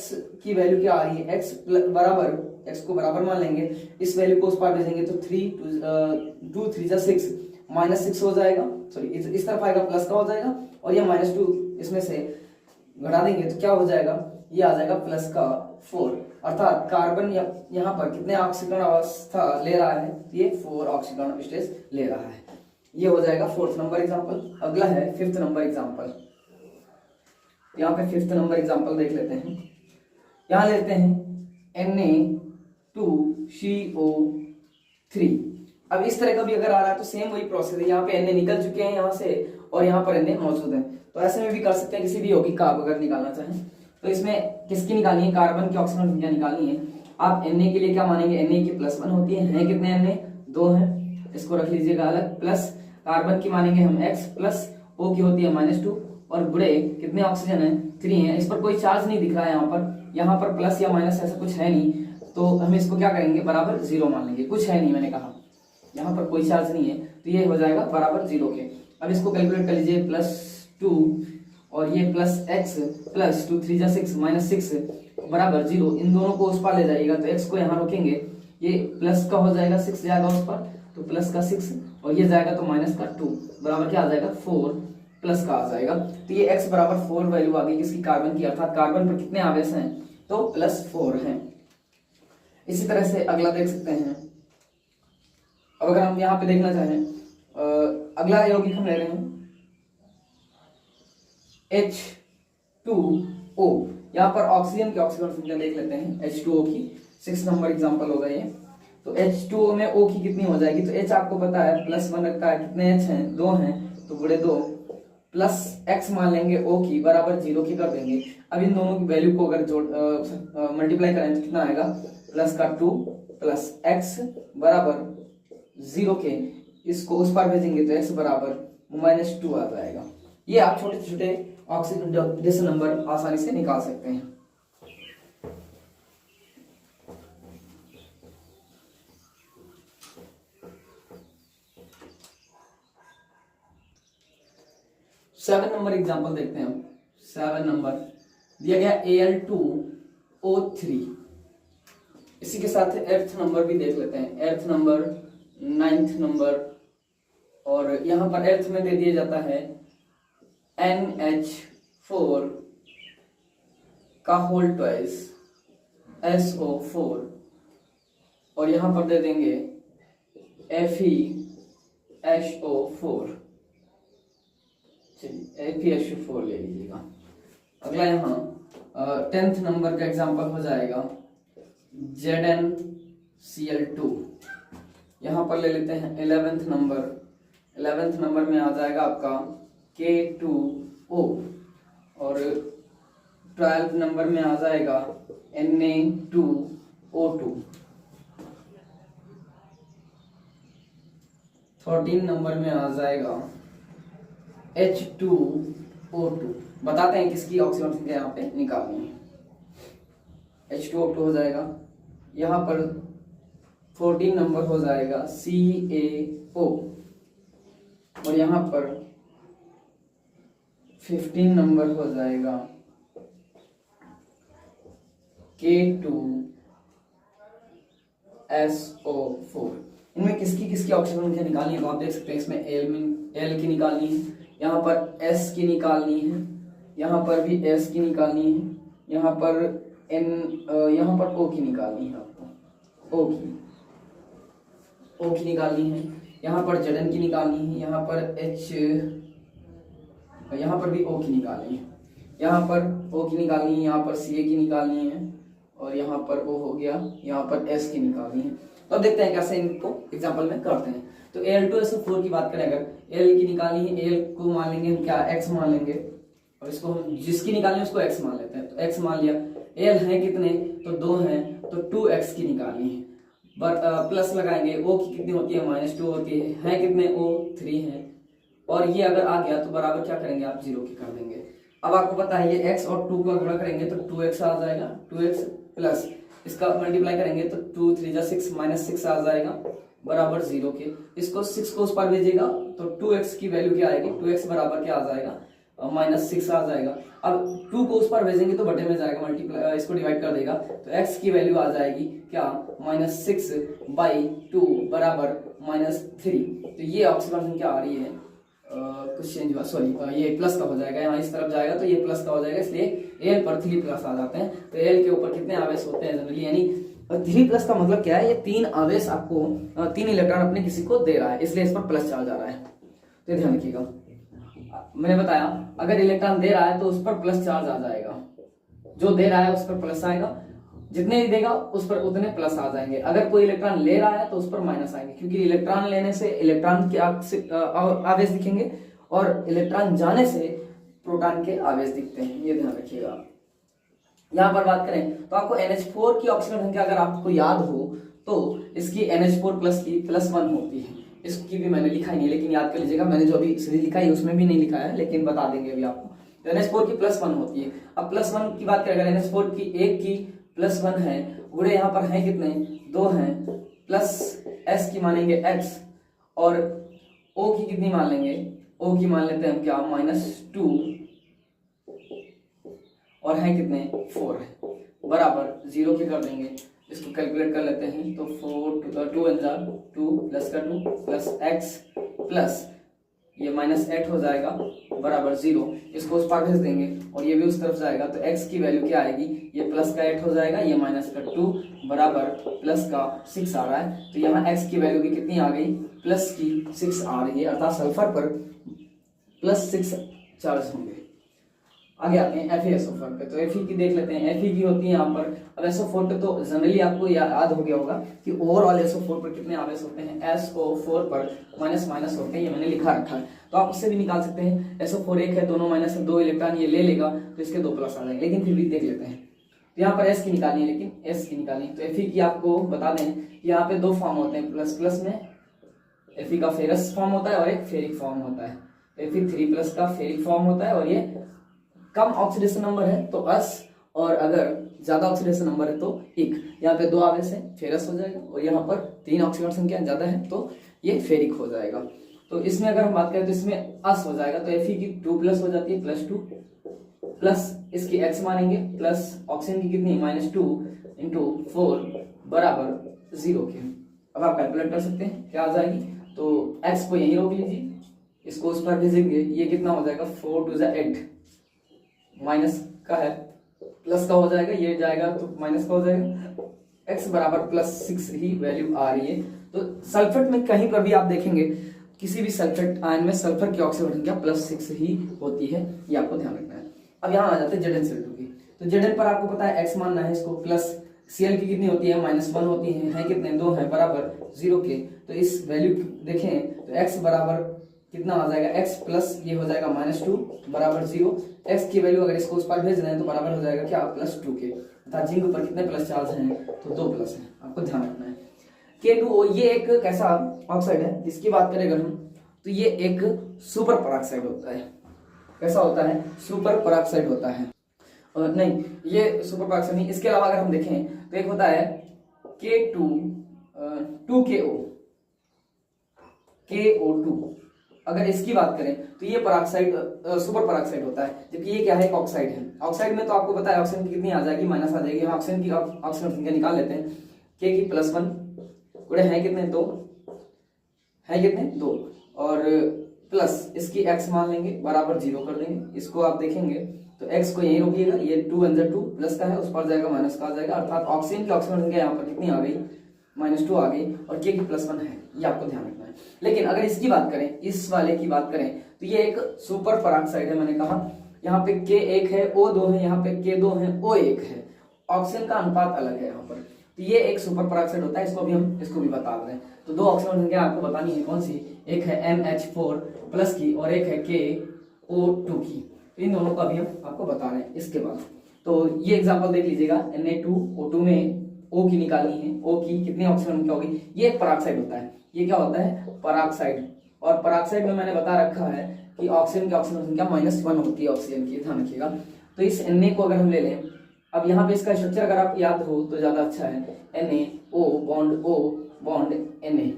की वैल्यू क्या आ रही है, x बराबर, x को बराबर मान लेंगे, इस वैल्यू को उस पार भेजेंगे तो 2 3 जा 6, -6 हो जाएगा, सॉरी इस तरफ आएगा प्लस का हो जाएगा, और ये -2 इसमें से घटा देंगे तो क्या हो जाएगा, ये आ जाएगा प्लस का 4, अर्थात कार्बन यहाँ पर कितने ऑक्सीकरण अवस्था ले रहा है, ये 4 ऑक्सीकरण स्टेज ले रहा है। ये हो जाएगा 4th नंबर एग्जांपल। अगला है 5th नंबर एग्जांपल। यहाँ पे 5th नंबर एग्जांपल देख लेते हैं। यहाँ लेते हैं Na2CO3। अब इस तरह का भी अगर आ रहा है तो सेम वही प्रोसेस है, यहाँ पे Na निकल चुके हैं यहाँ से और यहाँ पर Na मौजूद है, तो ऐसे में भी कर सकते हैं, किसी भी यौगिक का आप अगर निकालना चाहें। तो इसमें किसकी निकालनी है, कार्बन की ऑक्सीजन संख्या निकालनी है। आप Na के लिए क्या मानेंगे, Na की +1 होती है कितने Na, 2 है, इसको रख लीजिएगा अलग, प्लस कार्बन की मानेंगे हम X, प्लस O की होती है -2 और बुरे कितने ऑक्सीजन है, 3 है। इस पर कोई चार्ज नहीं दिख रहा है, यहाँ पर प्लस या माइनस ऐसा कुछ है नहीं, तो हम इसको क्या करेंगे, बराबर 0 मान लेंगे, कुछ है नहीं, मैंने कहा यहाँ पर कोई चार्ज नहीं है, तो ये हो जाएगा बराबर 0 के। अब इसको कैलकुलेट कर लीजिए, +2 और ये +x, प्लस 2 3 जा 6, -6 बराबर 0, इन दोनों को उस पार ले जाइएगा, तो x को यहाँ रोकेंगे, ये प्लस का हो जाएगा, 6 जाएगा उस पर, तो प्लस का 6 और ये जाएगा तो माइनस का 2, बराबर क्या आ जाएगा 4 प्लस का आ जाएगा। तो ये x बराबर 4 वैल्यू आ गई किसकी, कार्बन की, अर्थात कार्बन पर कितने आवेश हैं, तो +4 हैं। इसी तरह से अगला देख सकते हैं। अब अगर हम यहाँ पे देखना चाहें, अगला यौगिक हम ले रहे हैं H2O। यहाँ पर ऑक्सीजन की ऑक्सीजन संख्या देख लेते हैं H2O की, 6 नंबर एग्जाम्पल होगा ये। तो H2O में O की कितनी हो जाएगी, तो H आपको पता है +1 रखा है, कितने H हैं, 2 हैं, तो गुणे 2 प्लस x मान लेंगे O की बराबर 0 की कर देंगे। अब इन दोनों की वैल्यू को अगर जोड़ मल्टीप्लाई करें तो कितना आएगा, +2 प्लस x बराबर 0 के, इसको उस पर भेजेंगे तो x बराबर -2 आ जाएगा। ये आप छोटे छोटे ऑक्सीडेशन नंबर आसानी से निकाल सकते हैं। सेवन नंबर एग्जांपल देखते हैं हम। 7 नंबर दिया गया Al2O3। इसी के साथ 8th नंबर भी देख लेते हैं, 8th नंबर, 9th नंबर, और यहां पर 8th में दे दिया जाता है NH4 का होल ट्वाइस SO4, और यहां पर दे देंगे FeSO4। चलिए FeSO4 ले लीजिएगा। अगला यहाँ 10th नंबर का एग्जांपल हो जाएगा ZnCl2। यहाँ पर ले लेते हैं 11th नंबर। 11th नंबर में आ जाएगा आपका K2O, और 12th नंबर में आ जाएगा Na2O2। 13 नंबर में आ जाएगा H2O2। बताते हैं किसकी ऑक्सीजन संख्या यहाँ पे निकालनी है। H2O2 हो जाएगा, यहाँ पर 14 नंबर हो जाएगा CaO, और यहाँ पर 15 नंबर हो जाएगा K2SO4। इनमें किसकी किसकी ऑक्सीजन संख्या निकालनी है तो आप देख सकते हैं, इसमें L की निकालनी है, यहाँ पर S की निकालनी है, यहाँ पर भी S की निकालनी है, यहाँ पर यहाँ पर O की निकालनी है आपको, O की निकालनी है, यहाँ पर Zn की निकालनी है, यहाँ पर यहाँ पर भी O की निकालनी है, यहाँ पर O की निकालनी है, यहाँ पर Ca की निकालनी है, और यहाँ पर O हो गया, यहाँ पर S की निकालनी है। तो अब देखते हैं कैसे इनको एग्जाम्पल में करते हैं। तो Al2SO4 की बात करें, अगर L की निकालनी है, L को मान लेंगे हम क्या, x मान लेंगे, और इसको हम जिसकी निकालनी है उसको x मान लेते हैं। तो x मान लिया, L है कितने, तो 2 हैं, तो 2x की निकालनी है, प्लस लगाएंगे, O की कितनी होती है, -2 होती है कितने, O 3 है, और ये अगर आ गया तो बराबर क्या करेंगे आप, 0 की कर देंगे। अब आपको पता है ये x और 2 का गुणा करेंगे तो 2x आ जाएगा, 2x प्लस इसका मल्टीप्लाई करेंगे तो 2 3 जा 6 -6 आ जाएगा बराबर 0 के। इसको 6 को उस पर भेजिएगा तो 2x की वैल्यू क्या आएगी, 2x बराबर क्या आ जाएगा, -6 आ जाएगा। अब 2 को उस पर भेजेंगे तो बटे में जाएगा, मल्टीप्लाई इसको डिवाइड कर देगा तो x की वैल्यू आ जाएगी क्या, -6/2 बराबर -3। तो ये ऑक्सीजन संख्या आ रही है, कुछ चेंज हुआ, सॉरी, ये प्लस का हो जाएगा, यहाँ इस तरफ जाएगा तो ये प्लस का हो जाएगा, इसलिए Al पर 3 प्लस आ जाते हैं। तो Al के ऊपर कितने आवेश होते हैं जनरली, यानी 3 प्लस का मतलब क्या है, ये 3 आवेश आपको 3 इलेक्ट्रॉन अपने किसी को दे रहा है, इसलिए इस पर प्लस चार्ज आ रहा है। तो ध्यान रखिएगा, मैंने बताया अगर इलेक्ट्रॉन दे रहा है तो उस पर प्लस चार्ज आ जाएगा, जो दे रहा है उस पर प्लस आएगा, जितने ही देगा उस पर उतने प्लस आ जाएंगे। अगर कोई इलेक्ट्रॉन ले रहा है तो उस पर माइनस आएंगे, क्योंकि इलेक्ट्रॉन लेने से इलेक्ट्रॉन के आवेश दिखेंगे और इलेक्ट्रॉन जाने से प्रोटॉन के आवेश दिखते हैं, ये ध्यान रखिएगा। यहाँ पर बात करें तो आपको NH4 की ऑक्सीजन संख्या अगर आपको याद हो तो इसकी NH4 प्लस की +1 होती है, इसकी भी मैंने लिखा ही नहीं, लेकिन याद कर लीजिएगा, मैंने जो अभी इसलिए लिखा है उसमें भी नहीं लिखा है, लेकिन बता देंगे अभी आपको। तो NH4 की +1 होती है। अब +1 की बात करें, अगर NH4 की एक की +1 है, गुणे यहाँ पर है कितने, 2 हैं, प्लस S की मानेंगे x, और O की कितनी मान लेंगे, O की मान लेते हैं हम क्या, -2, और है कितने, 4 है, बराबर 0 की कर देंगे। इसको कैलकुलेट कर लेते हैं तो 4 2 प्लस का 2 प्लस x प्लस ये -8 हो जाएगा बराबर 0। इसको उस पार भेज देंगे और ये भी उस तरफ जाएगा तो x की वैल्यू क्या आएगी, ये प्लस का 8 हो जाएगा, ये माइनस का 2 बराबर प्लस का 6 आ रहा है, तो यहाँ x की वैल्यू भी कितनी आ गई, प्लस की 6 आ रही है, अर्थात सल्फर पर +6 चार्ज होंगे। आगे आते हैं FeSO4 पे, तो Fe की देख लेते हैं। Fe की होती है यहाँ पर, अब SO4 पे तो जनरली आपको याद हो गया होगा कि ओवरऑल SO4 पर कितने आवेश होते हैं, SO4 पर माइनस माइनस होते हैं, ये मैंने लिखा रखा है, तो आप उससे भी निकाल सकते हैं। SO4 एक है, दोनों माइनस है, 2 इलेक्ट्रॉन ये ले लेगा तो इसके 2 प्लस आ जाएंगे, लेकिन फिर भी देख लेते हैं। तो यहाँ पर S की निकालनी है, लेकिन S की निकालनी है तो Fe की आपको बता दें कि यहाँ पे 2 फॉर्म होते हैं, प्लस प्लस में Fe का फेरस फॉर्म होता है और एक फेरिक फॉर्म होता है। Fe3+ का फेरिक फॉर्म होता है और ये कम ऑक्सीडेशन नंबर है तो अस, और अगर ज्यादा ऑक्सीडेशन नंबर है तो इक। यहाँ पे 2 आवेश है, फेरस हो जाएगा, और यहाँ पर 3 ऑक्सीजन संख्या ज्यादा है तो ये फेरिक हो जाएगा। तो इसमें अगर हम बात करें तो इसमें अस हो जाएगा, तो Fe की 2+ हो जाती है, +2 प्लस इसकी x मानेंगे, प्लस ऑक्सीजन की कितनी -2 × 4 बराबर 0 के। अब आप कैलकुलेट कर सकते हैं क्या आ जाएगी, तो x को यहीं रोक लीजिए, इसको उस पर भेजेंगे, ये कितना हो जाएगा 4 × 8, माइनस का है प्लस का हो जाएगा, ये जाएगा तो माइनस का हो जाएगा, x बराबर +6 ही वैल्यू आ रही है। तो सल्फेट में कहीं पर भी आप देखेंगे, किसी भी सल्फेट आयन में सल्फर की ऑक्सीजन संख्या +6 ही होती है, ये आपको ध्यान रखना है। अब यहाँ आ जाते हैं ZnCl2 की, तो Zn पर आपको पता है x मानना है इसको, प्लस Cl की कितनी होती है -1 होती है कितने 2 है बराबर 0 के। तो इस वैल्यू देखें तो x बराबर कितना आ जाएगा, x प्लस ये हो जाएगा -2 बराबर 0। x की वैल्यू अगर इसको उस पर भेज रहे हैं तो बराबर हो जाएगा क्या, +2 के, अर्थात जिंक पर कितने प्लस चार्ज हैं, तो 2 प्लस है, आपको ध्यान रखना है। K2O ये एक कैसा ऑक्साइड है, इसकी बात करें अगर हम, तो ये एक सुपर परऑक्साइड होता है। कैसा होता है, सुपर परऑक्साइड होता है, और नहीं ये सुपर परऑक्साइड नहीं, इसके अलावा अगर हम देखें तो एक होता है KO2, अगर इसकी बात करें तो ये परऑक्साइड सुपर परऑक्साइड होता है, जबकि ये क्या है, एक ऑक्साइड है। ऑक्साइड में तो आपको पता है ऑक्सीजन की कितनी आ जाएगी, माइनस आ जाएगी। हम ऑक्सीजन की ऑक्सीजन संख्या निकाल लेते हैं, K की +1 गुणे है कितने 2, है कितने 2, और प्लस इसकी x मान लेंगे बराबर 0 कर देंगे। इसको आप देखेंगे तो x को यहीं रोकिएगा, ये 2 × 2 प्लस का है, उस पर जाएगा माइनस का आ जाएगा, अर्थात ऑक्सीजन की ऑक्सीजन संख्या यहाँ पर कितनी आ गई, -2 आ गई, और K की +1 है, ये आपको ध्यान रखना है। लेकिन अगर इसकी बात करें, इस वाले की बात करें, तो ये एक सुपर परऑक्साइड है। मैंने कहा यहाँ पे K1 है, O2 है, यहाँ पे K2 है, O1 है, ऑक्सीजन का अनुपात अलग है यहाँ पर, तो ये एक सुपर परऑक्साइड होता है। इसको भी बता रहे हैं। तो 2 ऑक्सीजन संख्या आपको बतानी है, कौन सी, एक है MH4 प्लस की और एक है KO2 की, तो इन दोनों का भी हम आपको बता रहे हैं। इसके बाद तो ये एग्जांपल देख लीजिएगा, Na2O2 में O की निकालनी है, O की कितनी ऑक्सीजन संख्या होगी, ये एक परऑक्साइड होता है। ये क्या होता है, परऑक्साइड, और परऑक्साइड में मैंने बता रखा है कि ऑक्सीजन की ऑक्सीजन संख्या -1 होती है ऑक्सीजन की, ध्यान रखिएगा। तो इस Na को अगर हम ले लें, अब यहाँ पे इसका स्ट्रक्चर अगर आप याद हो तो ज्यादा अच्छा है, NaO bond O bond Na।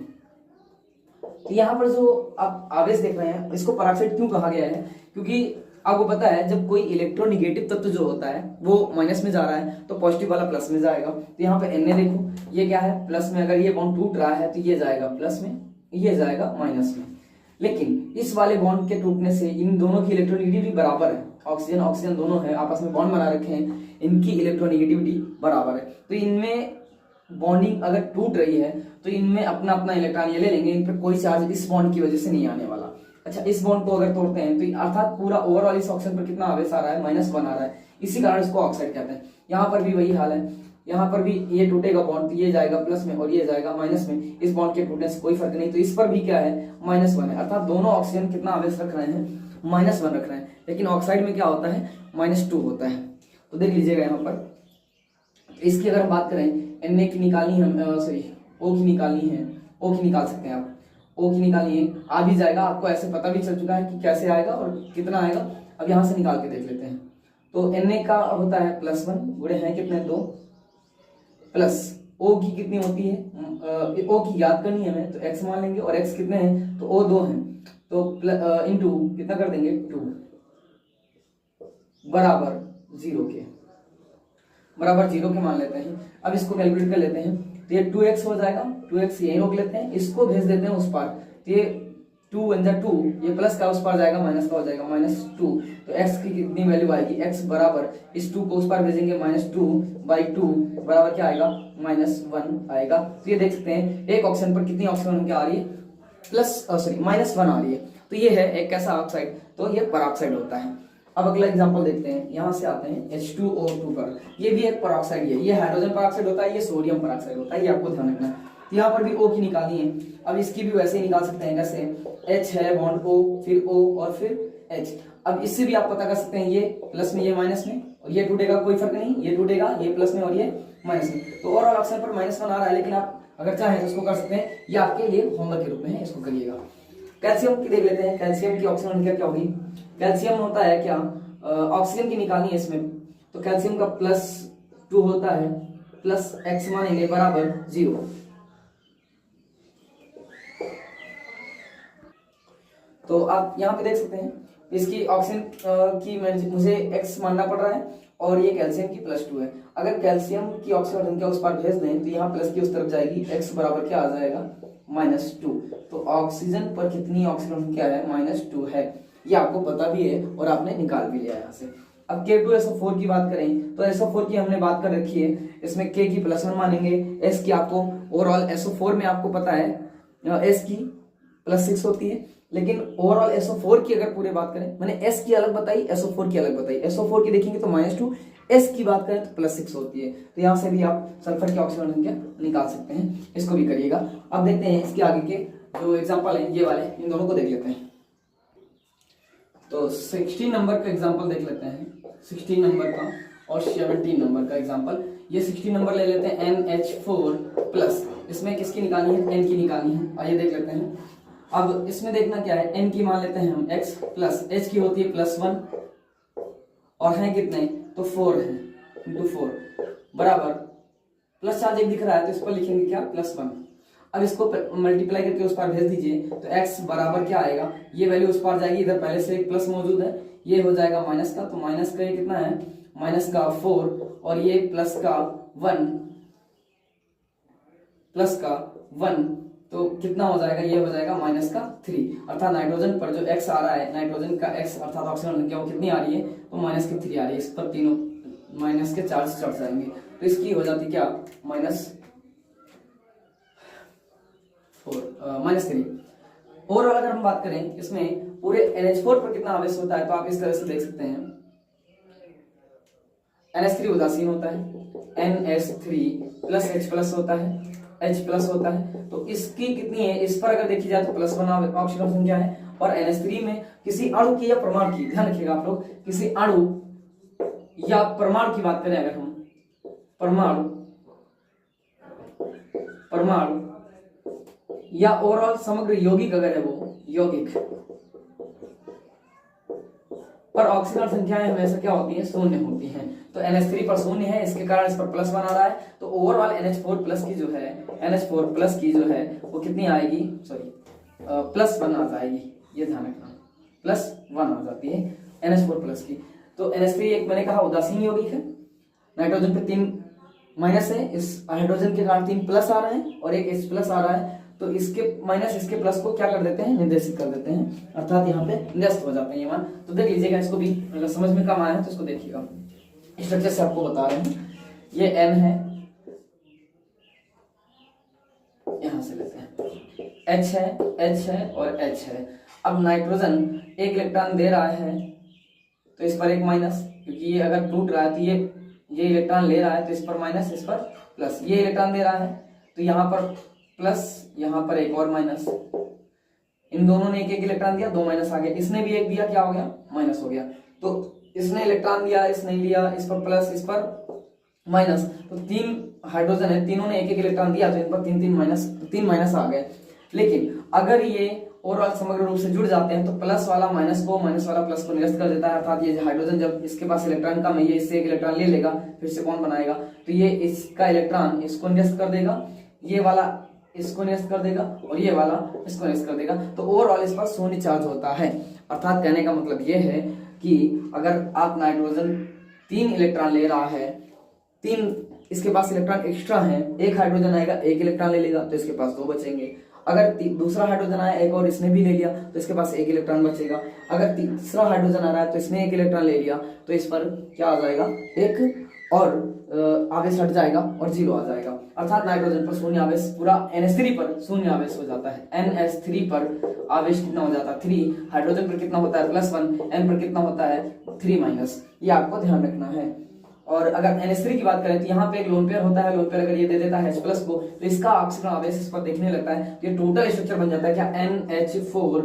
तो यहाँ पर जो आप आवेश देख रहे हैं, इसको परऑक्साइड क्यों कहा गया है, क्योंकि आपको पता है जब कोई इलेक्ट्रोनिगेटिव तत्व जो होता है वो माइनस में जा रहा है तो पॉजिटिव वाला प्लस में जाएगा। तो यहाँ पे Na देखो, ये क्या है, प्लस में, अगर ये बॉन्ड टूट रहा है तो ये जाएगा प्लस में, ये जाएगा माइनस में। लेकिन इस वाले बॉन्ड के टूटने से इन दोनों की इलेक्ट्रोनिगेटिविटी बराबर है, ऑक्सीजन ऑक्सीजन दोनों है, आपस में बॉन्ड बना रखे हैं, इनकी इलेक्ट्रोनिगेटिविटी बराबर है। तो इनमें बॉन्डिंग अगर टूट रही है तो इनमें अपना अपना इलेक्ट्रॉन ये ले लेंगे, इन पर कोई चार्ज इस बॉन्ड की वजह से नहीं आने वाला। अच्छा, इस बॉन्ड को अगर तोड़ते हैं तो अर्थात पूरा ओवरऑल इस ऑक्सीजन पर कितना आवेश आ रहा है, -1 आ रहा है, इसी कारण इसको ऑक्साइड कहते हैं। यहाँ पर भी वही हाल है, यहाँ पर भी ये टूटेगा बॉन्ड तो ये जाएगा प्लस में और ये जाएगा माइनस में, इस बॉन्ड के टूटने से कोई फर्क नहीं, तो इस पर भी क्या है, -1 है, अर्थात दोनों ऑक्सीजन कितना आवेश रख रहे हैं, -1 रख रहे हैं। लेकिन ऑक्साइड में क्या होता है, -2 होता है। तो देख लीजिएगा यहाँ पर, इसकी अगर हम बात करें, Na की निकालनी है, सॉरी O की निकालनी है, O की निकाल सकते हैं आप, O की निकालनी है, आ भी जाएगा, आपको ऐसे पता भी चल चुका है कि कैसे आएगा और कितना आएगा। अब यहाँ से निकाल के देख लेते हैं। तो Na का होता है +1 गुणे है कितने 2, प्लस O की कितनी होती है, O की याद करनी है हमें, तो x मान लेंगे, और x कितने हैं, तो O 2 हैं, तो इंटू कितना कर देंगे 2 बराबर 0 के, बराबर 0 के मान लेते हैं। अब इसको कैलकुलेट कर लेते हैं, तो ये 2x हो जाएगा, 2x यहीं रोक लेते हैं, इसको भेज देते हैं उस पार, तो ये 2 × 2, ये प्लस का उस पार जाएगा, माइनस का हो जाएगा -2, तो x की कितनी वैल्यू आएगी, x बराबर इस 2 को उस पार भेजेंगे -2/2 बराबर क्या आएगा -1 आएगा। तो ये देख सकते हैं एक ऑक्सीजन पर कितनी ऑक्सीजन क्या आ रही है, -1 आ रही है। तो ये है एक कैसा ऑक्साइड, तो ये परऑक्साइड होता है। अब अगला एग्जांपल देखते हैं, यहाँ से आते हैं H2O2 पर। ये भी एक परऑक्साइड है, ये हाइड्रोजन परऑक्साइड होता है, ये सोडियम परऑक्साइड होता है, ये आपको ध्यान रखना है। तो यहाँ पर भी O की निकालनी है। अब इसकी भी वैसे ही निकाल सकते हैं, जैसे H है बॉन्ड O, फिर O और फिर H। अब इससे भी आप पता कर सकते हैं, ये प्लस में ये माइनस में, और ये टूटेगा कोई फर्क नहीं, ये टूटेगा, ये प्लस में और ये माइनस में। तो ओवरऑल ऑप्शन पर -1 आ रहा है, लेकिन आप अगर चाहें तो इसको कर सकते हैं, ये आपके लिए होमवर्क के रूप में है, इसको करिएगा। कैल्शियम की देख लेते हैं, कैल्शियम की ऑक्सीजन संख्या क्या होगी। कैल्शियम होता है क्या, ऑक्सीजन की निकालनी है इसमें, तो कैल्शियम का +2 होता है, प्लस x मानेंगे बराबर 0। तो आप यहाँ पे देख सकते हैं इसकी ऑक्सीजन की मुझे x मानना पड़ रहा है, और ये कैल्शियम की +2 है। अगर कैल्शियम की ऑक्सीजन संख्या उस पर भेज दें तो यहाँ प्लस की उस तरफ जाएगी, x बराबर क्या आ जाएगा, -2। तो ऑक्सीजन पर कितनी ऑक्सीजन संख्या है, -2 है। ये आपको पता भी है और आपने निकाल भी लिया यहाँ से। अब K2SO4 की बात करें तो SO4 की हमने बात कर रखी है, इसमें K की +1 मानेंगे, S की आपको ओवरऑल SO4 में आपको पता है S की +6 होती है, लेकिन ओवरऑल SO4 की अगर पूरे बात करें, मैंने S की अलग बताई, SO4 की अलग बताई। SO4 की देखेंगे तो -2, S की बात करें तो +6 होती है। तो यहाँ से भी आप सल्फर की ऑक्सीजन संख्या निकाल सकते हैं, इसको भी करिएगा। अब देखते हैं इसके आगे के जो एग्जाम्पल है, ये वाले, इन दोनों को देख लेते हैं। तो 16 नंबर का एग्जाम्पल देख लेते हैं, 16 नंबर का और 17 नंबर का एग्जाम्पल। ये 16 नंबर ले लेते हैं, NH4+। इसमें किसकी निकालनी है, N की निकालनी है। आइए देख लेते हैं। अब इसमें देखना क्या है, N की मान लेते हैं हम x, प्लस H की होती है +1, और हैं कितने, तो 4 है, × 4 बराबर प्लस चार्ज एक दिख रहा है तो इस पर लिखेंगे क्या, +1। अब इसको मल्टीप्लाई करके उस पार भेज दीजिए, तो x बराबर क्या आएगा, ये वैल्यू उस पार जाएगी, इधर पहले से एक प्लस मौजूद है, ये हो जाएगा माइनस का, तो माइनस का ये कितना है, माइनस का 4, और ये प्लस का 1, तो कितना हो जाएगा, ये हो जाएगा -3। अर्थात नाइट्रोजन पर जो x आ रहा है, नाइट्रोजन का x अर्थात ऑक्सीजन संख्या वो कितनी आ रही है, तो -3 आ रही है। इस पर तीनों माइनस के चार्ज चढ़ जाएंगे, तो इसकी हो जाती क्या, -3। ओवरऑल अगर हम बात करें इसमें पूरे NH4 पर कितना आवेश होता है, तो आप इस तरह से देख सकते हैं, NH3 उदासीन होता है, NH3 + H+ होता है, H+ होता है। तो इसकी कितनी है, इस पर अगर देखी जाए तो +1 ऑक्सीजन संख्या है, और NH3 में किसी अणु की या परमाणु की, ध्यान रखिएगा आप लोग, किसी अणु या परमाणु की बात करें, अगर हम परमाणु या ओवरऑल समग्र यौगिक अगर है, वो यौगिक पर ऑक्सीजन संख्याएं हमेशा क्या होती हैं, 0 होती हैं। तो NH3 पर 0 है, इसके कारण इस पर +1 आ रहा है। तो ओवरऑल NH4+ की जो है, NH4+ की जो है वो कितनी आएगी, सॉरी +1 आ जाएगी, ये ध्यान रखना, +1 आ जाती है NH4+ की। तो NH3 एक मैंने कहा उदासीन यौगिक है, नाइट्रोजन पे 3 माइनस है, इस हाइड्रोजन के कारण 3 प्लस आ रहे हैं और एक H+ आ रहा है, तो इसके माइनस इसके प्लस को क्या कर देते हैं, निर्देशित कर देते हैं, अर्थात यहाँ पे निरस्त हो जाते हैं ये मान। तो देख लीजिएगा, इसको भी अगर समझ में कम आया है तो इसको देखिएगा, स्ट्रक्चर से आपको बता रहे हैं। ये N है, यहां से लेते हैं, H है और H है। अब नाइट्रोजन एक इलेक्ट्रॉन दे रहा है, तो इस पर एक माइनस, क्योंकि ये अगर टूट रहा है तो ये इलेक्ट्रॉन ले रहा है, तो इस पर माइनस, इस पर प्लस। ये इलेक्ट्रॉन दे रहा है तो यहाँ पर प्लस, यहाँ पर एक और माइनस। इन दोनों ने एक इलेक्ट्रॉन दिया, 2 माइनस आ गया, इसने भी एक दिया, क्या हो गया, माइनस हो गया। तो इसने इलेक्ट्रॉन दिया, इसने लिया, इस पर प्लस, इस पर माइनस, तो 3 हाइड्रोजन है, तीनों ने एक इलेक्ट्रॉन दिया, तो इन पर 3 माइनस आ गए। लेकिन अगर ये ओवरऑल समग्र रूप से जुड़ जाते हैं तो प्लस वाला माइनस को, माइनस वाला प्लस को निरस्त कर देता है, अर्थात ये हाइड्रोजन जब इसके पास इलेक्ट्रॉन कम है, ये इससे एक इलेक्ट्रॉन ले लेगा, फिर से कौन बनाएगा, तो ये इसका इलेक्ट्रॉन इसको निरस्त कर देगा, ये वाला इसको निरस्त कर देगा, और ये वाला इसको निरस्त कर देगा। तो ओवरऑल इस पर 0 चार्ज होता है। अर्थात कहने का मतलब ये है कि अगर आप नाइट्रोजन 3 इलेक्ट्रॉन ले रहा है, 3 इसके पास इलेक्ट्रॉन एक्स्ट्रा है, एक हाइड्रोजन आएगा, एक इलेक्ट्रॉन ले लेगा, तो इसके पास 2 बचेंगे। अगर दूसरा हाइड्रोजन आया, एक और इसने भी ले लिया, तो इसके पास 1 इलेक्ट्रॉन बचेगा। अगर तीसरा हाइड्रोजन आ रहा है तो इसने 1 इलेक्ट्रॉन ले लिया, तो इस पर क्या आ जाएगा, 1 और आवेश हट जाएगा और 0 आ जाएगा, अर्थात नाइट्रोजन पर शून्य आवेश, पूरा NH3 पर शून्य आवेश हो जाता है। NH3 पर आवेश कितना हो जाता है 3, हाइड्रोजन पर कितना होता है +1, N पर कितना होता है 3-, ये आपको ध्यान रखना है। और अगर NH3 की बात करें तो यहाँ पे एक लोन पेयर होता है, लोन पेयर अगर ये दे देता है H+ को तो इसका ऑक्सीजन आवेश इस पर देखने लगता है, ये टोटल स्ट्रक्चर बन जाता है क्या NH4+,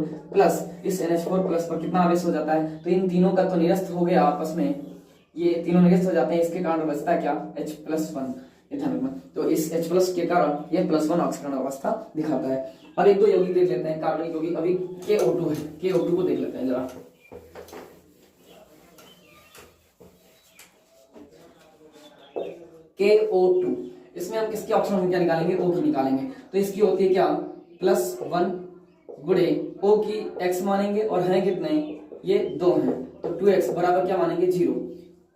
इस NH4+ पर कितना आवेश हो जाता है, तो इन तीनों का तो निरस्त हो गया आपस में, ये तीनों निरस्त हो जाते हैं, इसके कारण बचता है क्या H+1, ये ध्यान रखना। तो इस H+ के कारण ये +1 ऑक्सीकरण अवस्था दिखाता है। अब एक दो यौगिक देख लेते हैं, कार्बनिक यौगिक। अभी KO2 है, KO2 को देख लेते हैं जरा। KO2, इसमें हम किसकी ऑक्सीजन संख्या निकालेंगे, O की निकालेंगे। तो इसकी होती है क्या +1 गुणे O की x मानेंगे, और है कितने, ये 2 हैं, तो 2x बराबर क्या मानेंगे 0।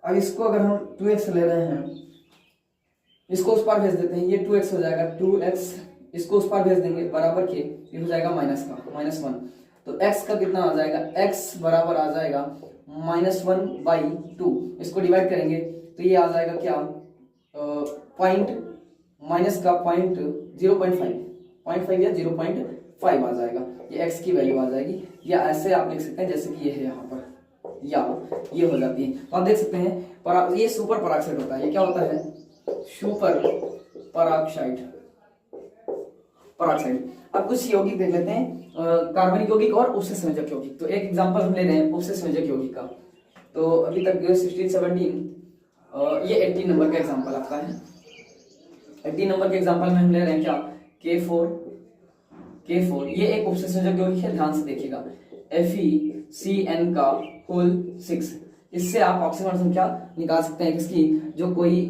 अब इसको अगर हम 2x ले रहे हैं, इसको उस पार भेज देते हैं, ये 2x हो जाएगा, 2x इसको उस पार भेज देंगे बराबर के, ये हो जाएगा -1, तो x का कितना आ जाएगा, x बराबर आ जाएगा -1/2, इसको डिवाइड करेंगे तो ये आ जाएगा क्या पॉइंट माइनस का 0.5 या 0.5 आ जाएगा, ये x की वैल्यू आ जाएगी। या ऐसे आप लिख सकते हैं जैसे कि ये है यहाँ पर, या ये हो जाती है। तो आप देख सकते हैं ये सुपर पराक्साइड होता है, ये क्या होता है सुपर पराक्साइड। अब कुछ यौगिक देख लेते हैं, कार्बनिक यौगिक और उपसे संयोजक यौगिक। तो एक एग्जांपल हम ले रहे हैं उपसे संयोजक यौगिक का। तो अभी तक 16-17 ये 18 नंबर का एग्जांपल आपका है। 18 नंबर के एग्जांपल में हम ले रहे हैं क्या K4, ये एक उपसे संयोजक यौगिक है, ध्यान से देखिएगा, FeCN का होल 6। इससे आप ऑक्सीजन संख्या निकाल सकते हैं किसकी, जो कोई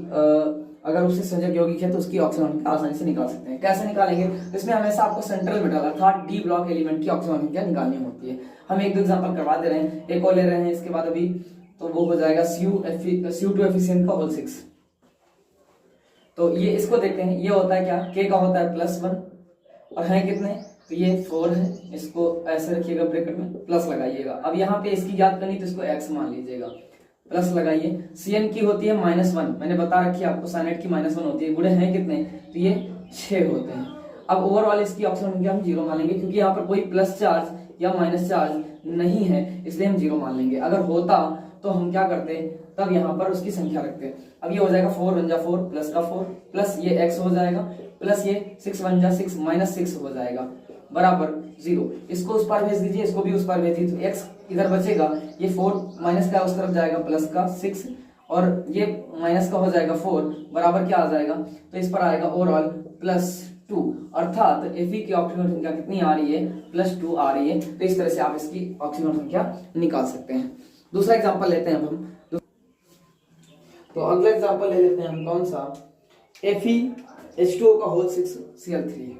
अगर उससे संयोजक यौगिक है तो उसकी ऑक्सीजन संख्या आसानी से निकाल सकते हैं। कैसे निकालेंगे, इसमें हमेशा आपको सेंट्रल मेटल अर्थात D ब्लॉक एलिमेंट की ऑक्सीजन संख्या निकालनी होती है। हम एक दो एग्जांपल करवा दे रहे हैं, एक और ले रहे हैं इसके बाद अभी, तो वो हो जाएगा Cu2FeCN का होल 6। तो ये इसको देखते हैं, ये होता है क्या K का होता है +1 और है कितने, तो ये 4 है, इसको ऐसे रखिएगा ब्रैकेट में, प्लस लगाइएगा। अब यहाँ पे इसकी याद करनी तो इसको x मान लीजिएगा, प्लस लगाइए। Cn की होती है -1, मैंने बता रखी है आपको, साइनाइड की -1 होती है, गुणे हैं कितने, तो ये 6 होते हैं। अब ओवरऑल इसकी ऑक्सीजन संख्या हम 0 मान लेंगे, क्योंकि यहाँ पर कोई प्लस चार्ज या माइनस चार्ज नहीं है, इसलिए हम 0 मान लेंगे। अगर होता तो हम क्या करते, तब यहाँ पर उसकी संख्या रखते। अब ये हो जाएगा 4 × 4 प्लस का 4 प्लस ये x हो जाएगा, प्लस ये 6 × 6 -6 हो जाएगा बराबर 0। इसको उस पार भेज दीजिए, इसको भी उस पार भेज दीजिए, तो x इधर बचेगा, ये 4 माइनस का उस तरफ जाएगा प्लस का 6, और ये माइनस का हो जाएगा 4 बराबर क्या आ जाएगा, तो इस पर आएगा ओवरऑल +2, अर्थात Fe की ऑक्सीजन संख्या कितनी आ रही है, +2 आ रही है। तो इस तरह से आप इसकी ऑक्सीजन संख्या निकाल सकते हैं। दूसरा एग्जांपल लेते हैं अब हम, तो अगला एग्जांपल ले लेते हैं हम, कौन सा, FeH2O का होल 6 Cl3,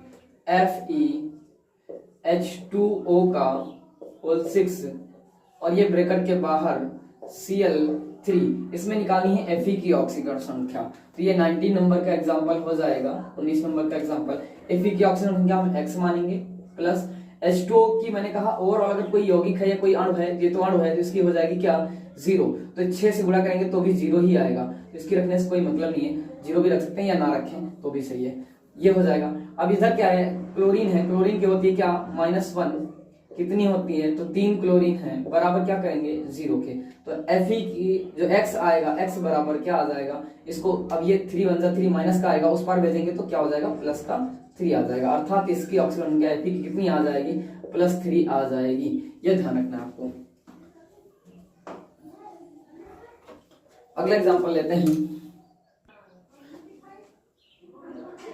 FeH2O का होल 6 और ये ब्रैकेट के बाहर Cl3, इसमें निकालनी है Fe की ऑक्सीजन संख्या। तो ये 19 नंबर का एग्जांपल हो जाएगा, 19 नंबर का एग्जांपल। Fe की ऑक्सीजन संख्या हम x मानेंगे, प्लस H2O की मैंने कहा ओवरऑल अगर कोई यौगिक है या कोई अणु है, ये तो अणु है, तो इसकी हो जाएगी क्या 0, तो 6 से गुणा करेंगे तो भी 0 ही आएगा, तो इसकी रखने से कोई मतलब नहीं है, 0 भी रख सकते हैं या ना रखें तो भी सही है, ये हो जाएगा। अब इधर क्या है, क्लोरीन है, क्लोरीन की होती है क्या -1, कितनी होती है, तो 3 क्लोरीन है, बराबर क्या करेंगे 0 के, तो Fe की जो x आएगा, x बराबर क्या आ जाएगा, इसको अब ये 3 × 3 माइनस का आएगा, उस पार भेजेंगे तो क्या हो जाएगा प्लस का 3 आ जाएगा, अर्थात इसकी ऑक्सीजन संख्या Fe की कितनी आ जाएगी, +3 आ जाएगी। यह ध्यान रखना आपको। अगला एग्जांपल लेते हैं,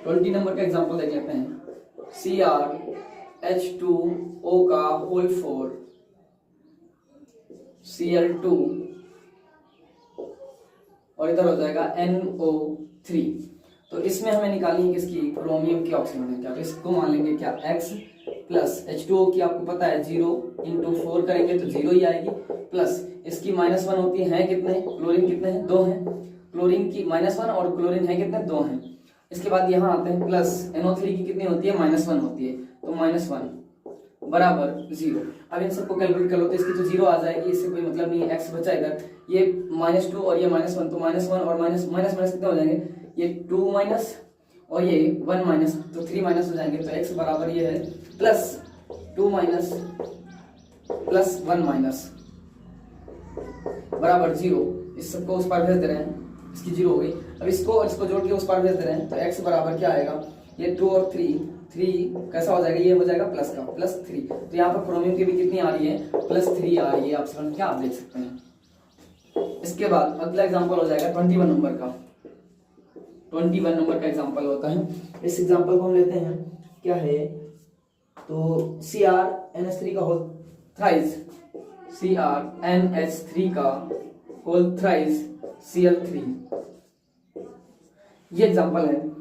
20 नंबर का एग्जांपल देख लेते हैं, CrH2O का होल 4 Cl2 और इधर हो जाएगा NO3। तो इसमें हमें निकालनी है किसकी, क्रोमियम की ऑक्सीजन संख्या। तो इसको मान लेंगे क्या x प्लस H2O की आपको पता है 0 × 4 करेंगे तो 0 ही आएगी, प्लस इसकी -1 होती है कितने, क्लोरीन कितने हैं 2 हैं, क्लोरीन की -1 और क्लोरीन है कितने 2 हैं। इसके बाद यहाँ आते हैं प्लस NO3 की कितनी होती है -1 होती है, तो -1 बराबर 0। अब इन सबको कैलकुलेट कर लो तो इसकी तो 0 आ जाएगी, इससे कोई मतलब नहीं है। x बचा इधर, ये -2 और ये -1, तो -1 और माइनस माइनस कितने हो जाएंगे, ये 2 माइनस और ये 1 माइनस, तो 3 माइनस हो जाएंगे। तो x बराबर ये है +2 माइनस +1 माइनस बराबर 0। इस सबको उस पार भेज दे रहे हैं, इसकी 0 हो गई। अब इसको और इसको जोड़ के उस पार भेज दे रहे हैं, तो x बराबर क्या आएगा, ये 2 और 3 कैसा हो जाएगा, ये हो जाएगा प्लस का +3। तो यहाँ पर क्रोमियम की भी कितनी आ रही है, +3 आ रही है। आप समझ क्या आप देख सकते हैं। इसके बाद अगला एग्जांपल हो जाएगा 21 नंबर का। 21 नंबर का एग्जांपल होता है। इस एग्जांपल को हम लेते हैं, क्या है, तो CrNH3 का होल थ्राइस, CrNH3 का होल थ्राइस Cl3, ये एग्जांपल है।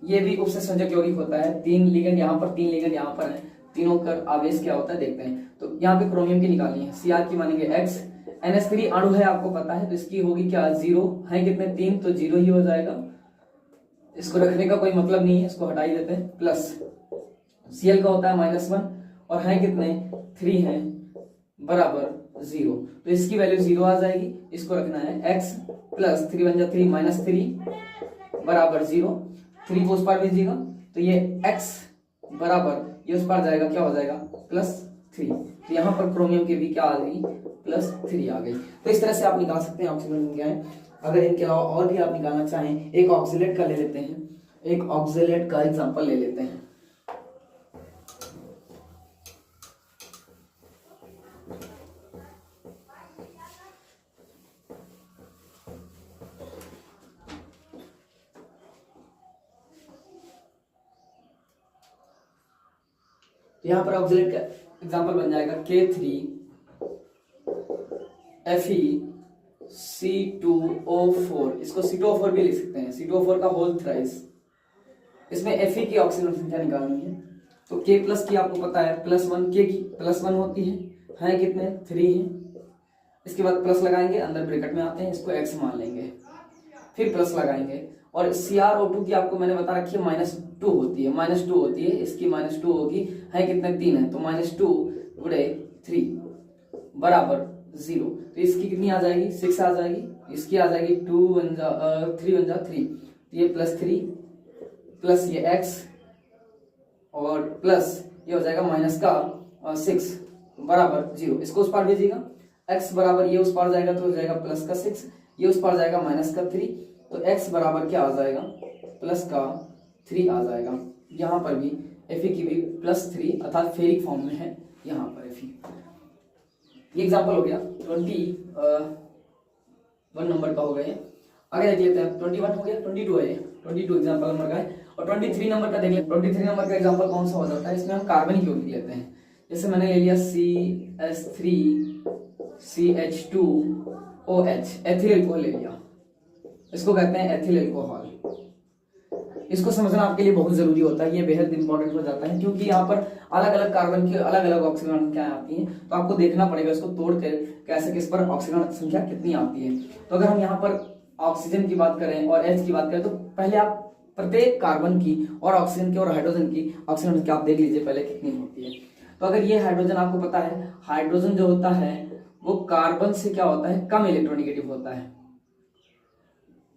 ये भी उपसे संयोजक यौगिक होता है। 3 लिगेंड यहाँ पर, 3 लिगेंड यहाँ पर है, तीनों का आवेश क्या होता है देखते हैं। तो यहाँ पे क्रोमियम की निकालनी है, Cr की मानेंगे x, NH3 अणु है आपको पता है, तो इसकी होगी क्या 0 है, कितने 3, तो 0 ही हो जाएगा। इसको रखने का कोई मतलब नहीं है, इसको हटा ही देते हैं। प्लस Cl का होता है -1 और है कितने 3 है, बराबर 0। तो इसकी वैल्यू 0 आ जाएगी। इसको रखना है x प्लस 3 बन जाए 3 -3 बराबर 0। 3 को उस पार भेजिएगा तो ये x बराबर ये उस पार जाएगा, क्या हो जाएगा +3। तो यहाँ पर क्रोमियम की भी क्या आ गई, +3 आ गई। तो इस तरह से आप निकाल सकते हैं ऑक्सीजन क्या है। अगर इनके अलावा और भी आप निकालना चाहें, एक ऑक्सीलेट का ले लेते हैं, एक ऑक्सीलेट का एग्जांपल ले लेते हैं। यहाँ पर ऑक्सीलेट का एग्जांपल बन जाएगा K3FeC2O4। इसको C2O4 भी लिख सकते हैं, C2O4 का होल थ्राइस। इसमें Fe की ऑक्सीजन संख्या निकालनी है। तो K प्लस की आपको पता है +1, K की +1 होती है कितने 3 है। इसके बाद प्लस लगाएंगे, अंदर ब्रैकेट में आते हैं, इसको x मान लेंगे, फिर प्लस लगाएंगे। और CrO2 की आपको मैंने बता रखी है -2 होती है, -2 होती है, इसकी -2 होगी, है कितने 3 है, तो -2 गुणे 3 बराबर 0। तो इसकी कितनी आ जाएगी 6 आ जाएगी, इसकी आ जाएगी 3 बन जा 3, तो ये +3 प्लस ये x और प्लस ये हो जाएगा -6 बराबर 0। इसको उस पार भेजिएगा, x बराबर ये उस पार जाएगा तो हो जाएगा +6, ये उस पार जाएगा -3, तो x बराबर क्या आ जाएगा +3 आ जाएगा। यहाँ पर भी Fe की भी +3 अर्थात फेरिक फॉर्म में है यहाँ पर Fe। ये एग्जांपल हो गया 21 नंबर का हो गया। आगे देख लेते हैं, 21 हो गया, 22 है, 22 एग्जांपल नंबर का है। और 23 नंबर का देख लेते हैं। 23 नंबर का एग्जांपल कौन सा हो जाता है, इसमें हम कार्बन यौगिक लेते हैं। जैसे मैंने ले लिया CH3CH2OH, एथिल अल्कोहल ले लिया, इसको कहते हैं एथिल अल्कोहल। इसको समझना आपके लिए बहुत जरूरी होता है, ये बेहद इंपॉर्टेंट हो जाता है, क्योंकि यहाँ पर अलग अलग कार्बन की अलग अलग ऑक्सीजन संख्याएं आती हैं, तो आपको देखना पड़ेगा इसको तोड़ कर कैसे किस पर ऑक्सीजन संख्या कितनी आती है। तो अगर हम यहाँ पर ऑक्सीजन की बात करें और H की बात करें, तो पहले आप प्रत्येक कार्बन की और ऑक्सीजन की और हाइड्रोजन की ऑक्सीजन संख्या आप देख लीजिए पहले कितनी होती है। तो अगर ये हाइड्रोजन आपको पता है, हाइड्रोजन जो होता है वो कार्बन से क्या होता है, कम इलेक्ट्रोनेगेटिव होता है।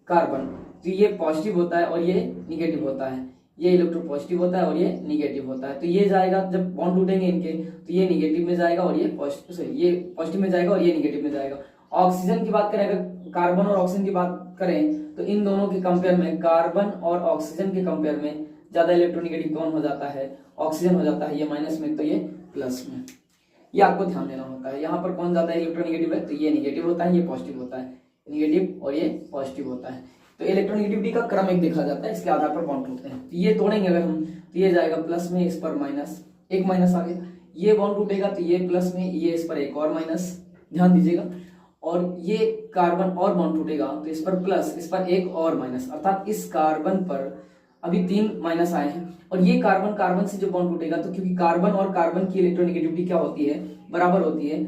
कार्बन तो ये पॉजिटिव होता है और ये निगेटिव होता है, ये इलेक्ट्रॉन पॉजिटिव होता है और ये निगेटिव होता है। तो ये जाएगा, जब बॉन्ड टूटेंगे इनके, तो ये निगेटिव में जाएगा और ये पॉजिटिव में जाएगा और ये निगेटिव में जाएगा। ऑक्सीजन की बात करें, अगर कार्बन और ऑक्सीजन की बात करें, तो इन दोनों के कंपेयर में, कार्बन और ऑक्सीजन के कंपेयर में ज्यादा इलेक्ट्रोनेगेटिव कौन हो जाता है, ऑक्सीजन हो जाता है, ये माइनस में तो ये प्लस में। ये आपको ध्यान देना होता है। यहाँ पर कौन ज्यादा इलेक्ट्रोनेगेटिव है, तो ये निगेटिव होता है, ये पॉजिटिव होता है, निगेटिव और ये पॉजिटिव होता है। तो इलेक्ट्रोनेगेटिविटी का क्रम एक देखा जाता है, इसके आधार पर बॉन्ड टूटते हैं। तो ये तोड़ेंगे अगर हम, तो ये जाएगा प्लस में, इस पर माइनस, एक माइनस आ गया। ये बॉन्ड टूटेगा तो ये प्लस में, ये इस पर एक और माइनस, ध्यान दीजिएगा। और ये कार्बन और बॉन्ड टूटेगा तो इस पर प्लस, इस पर एक और माइनस, अर्थात इस कार्बन पर अभी 3 माइनस आए हैं। और ये कार्बन कार्बन से जो बॉन्ड टूटेगा, तो क्योंकि कार्बन और कार्बन की इलेक्ट्रोनेगेटिविटी क्या होती है, बराबर होती है,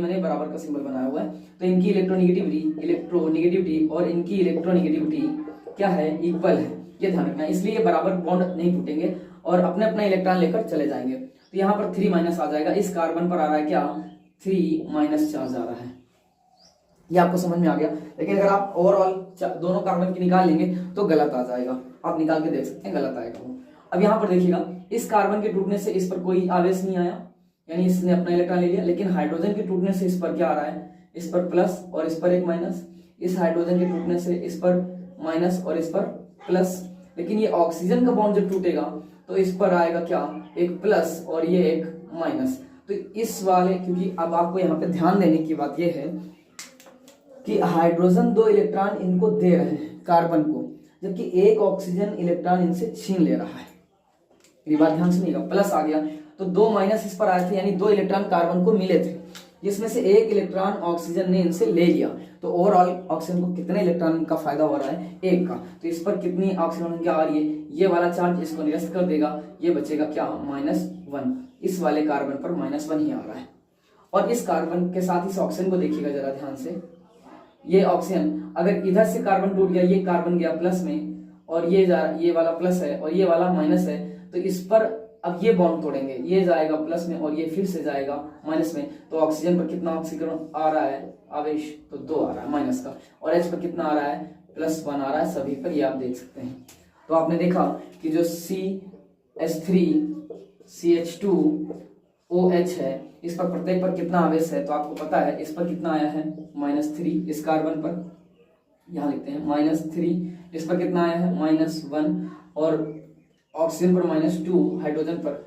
मैंने बराबर का सिंबल बनाया हुआ है। तो इनकी इलेक्ट्रोनेगेटिविटी और इनकी इलेक्ट्रोनेगेटिविटी क्या है, इक्वल है। ये ध्यान रखना, इसलिए ये बराबर बॉन्ड नहीं टूटेंगे और अपने अपना इलेक्ट्रॉन लेकर चले जाएंगे। तो यहाँ पर 3 माइनस आ जाएगा, इस कार्बन पर आ रहा है क्या 3 माइनस चार्ज आ रहा है। ये आपको समझ में आ गया। लेकिन अगर आप ओवरऑल दोनों कार्बन की निकाल लेंगे तो गलत आ जाएगा, आप निकाल के देख सकते हैं गलत आएगा वो। अब यहाँ पर देखिएगा, इस कार्बन के टूटने से इस पर कोई आवेश नहीं आया, यानी इसने अपना इलेक्ट्रॉन ले लिया। लेकिन हाइड्रोजन के टूटने से इस पर क्या आ रहा है, इस पर प्लस और इस पर एक माइनस। इस हाइड्रोजन के टूटने से इस पर माइनस और इस पर प्लस। लेकिन ये ऑक्सीजन का बॉन्ड जब टूटेगा तो इस पर आएगा क्या एक प्लस और ये एक माइनस। तो इस वाले, क्योंकि अब आपको यहाँ पे ध्यान देने की बात यह है कि हाइड्रोजन 2 इलेक्ट्रॉन इनको दे रहे हैं कार्बन को, जबकि एक ऑक्सीजन इलेक्ट्रॉन इनसे छीन ले रहा है। ये बात ध्यान सुनिएगा, प्लस आ गया तो 2 माइनस इस पर आए थे, यानी 2 इलेक्ट्रॉन कार्बन को मिले थे, जिसमें से एक इलेक्ट्रॉन ऑक्सीजन ने इनसे ले लिया। तो ओवरऑल ऑक्सीजन को कितने इलेक्ट्रॉन का फायदा हो रहा है, एक का। तो इस पर कितनी ऑक्सीजन संख्या आ रही है, ये वाला चार्ज इसको निरस्त कर देगा, ये बचेगा क्या -1। इस वाले कार्बन पर -1 ही आ रहा है। और इस कार्बन के साथ इस ऑक्सीजन को देखिएगा जरा ध्यान से, ये ऑक्सीजन अगर इधर से कार्बन टूट गया, ये कार्बन गया प्लस में और ये वाला प्लस है और ये वाला माइनस है, तो इस पर अब ये बॉन्ड तोड़ेंगे, ये जाएगा प्लस में और ये फिर से जाएगा माइनस में। तो ऑक्सीजन पर कितना ऑक्सीकरण आ रहा है आवेश, तो 2 आ रहा है माइनस का, और H पर कितना आ रहा है +1 आ रहा है सभी पर, ये आप देख सकते हैं। तो आपने देखा कि जो CH3CH2OH है, इस पर प्रत्येक पर कितना आवेश है, तो आपको पता है इस पर कितना आया है -3, इस कार्बन पर यहाँ लिखते हैं -3, इस पर कितना आया है -1, और ऑक्सीजन पर -2, हाइड्रोजन पर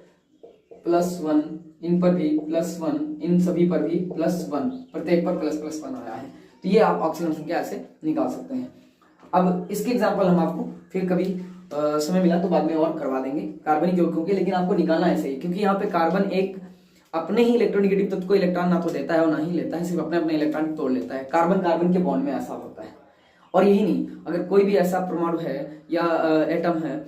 +1, इन पर भी +1, इन सभी पर भी +1, प्रत्येक पर +1 आया है। तो ये आप ऑक्सीजन संख्या ऐसे निकाल सकते हैं। अब इसके एग्जाम्पल हम आपको फिर कभी समय मिला तो बाद में और करवा देंगे कार्बनिक यौगिकों के, लेकिन आपको निकालना ऐसे ही, क्योंकि यहाँ पे कार्बन एक अपने ही इलेक्ट्रोनेगेटिव तत्व को इलेक्ट्रॉन ना तो देता है और ना ही लेता है, सिर्फ अपने अपने इलेक्ट्रॉन तोड़ लेता है। कार्बन कार्बन के बॉन्ड में ऐसा होता है। और यही नहीं, अगर कोई भी ऐसा परमाणु है या एटम है,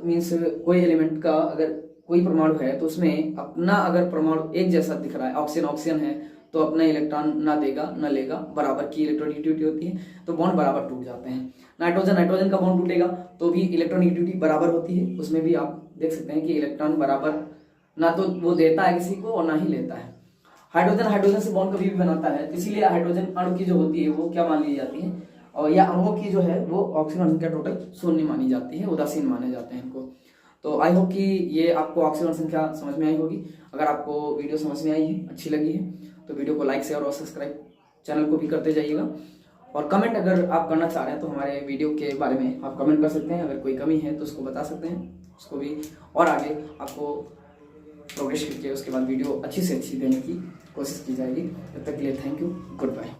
मीन्स कोई एलिमेंट का अगर कोई परमाणु है तो उसमें अपना अगर परमाणु एक जैसा दिख रहा है, ऑक्सीजन ऑक्सीजन है, तो अपना इलेक्ट्रॉन ना देगा ना लेगा, बराबर की इलेक्ट्रोनेगेटिविटी होती है, तो बॉन्ड बराबर टूट जाते हैं। नाइट्रोजन नाइट्रोजन का बॉन्ड टूटेगा तो भी इलेक्ट्रोनेगेटिविटी बराबर होती है, उसमें भी आप देख सकते हैं कि इलेक्ट्रॉन बराबर ना तो वो देता है किसी को और ना ही लेता है। हाइड्रोजन हाइड्रोजन से बॉन्ड कभी भी बनाता है, इसीलिए हाइड्रोजन अणु की जो होती है वो क्या मान ली जाती है, और या अणुओं की जो है वो ऑक्सीजन संख्या टोटल शून्य मानी जाती है, उदासीन माने जाते हैं इनको। तो आई होप कि ये आपको ऑक्सीजन संख्या समझ में आई होगी। अगर आपको वीडियो समझ में आई है, अच्छी लगी है, तो वीडियो को लाइक शेयर और सब्सक्राइब चैनल को भी करते जाइएगा। और कमेंट अगर आप करना चाह रहे हैं तो हमारे वीडियो के बारे में आप कमेंट कर सकते हैं, अगर कोई कमी है तो उसको बता सकते हैं, उसको भी और आगे आपको प्रोग्रेस करके उसके बाद वीडियो अच्छी से अच्छी देने की कोशिश की जाएगी। तब तक के लिए थैंक यू, गुड बाय।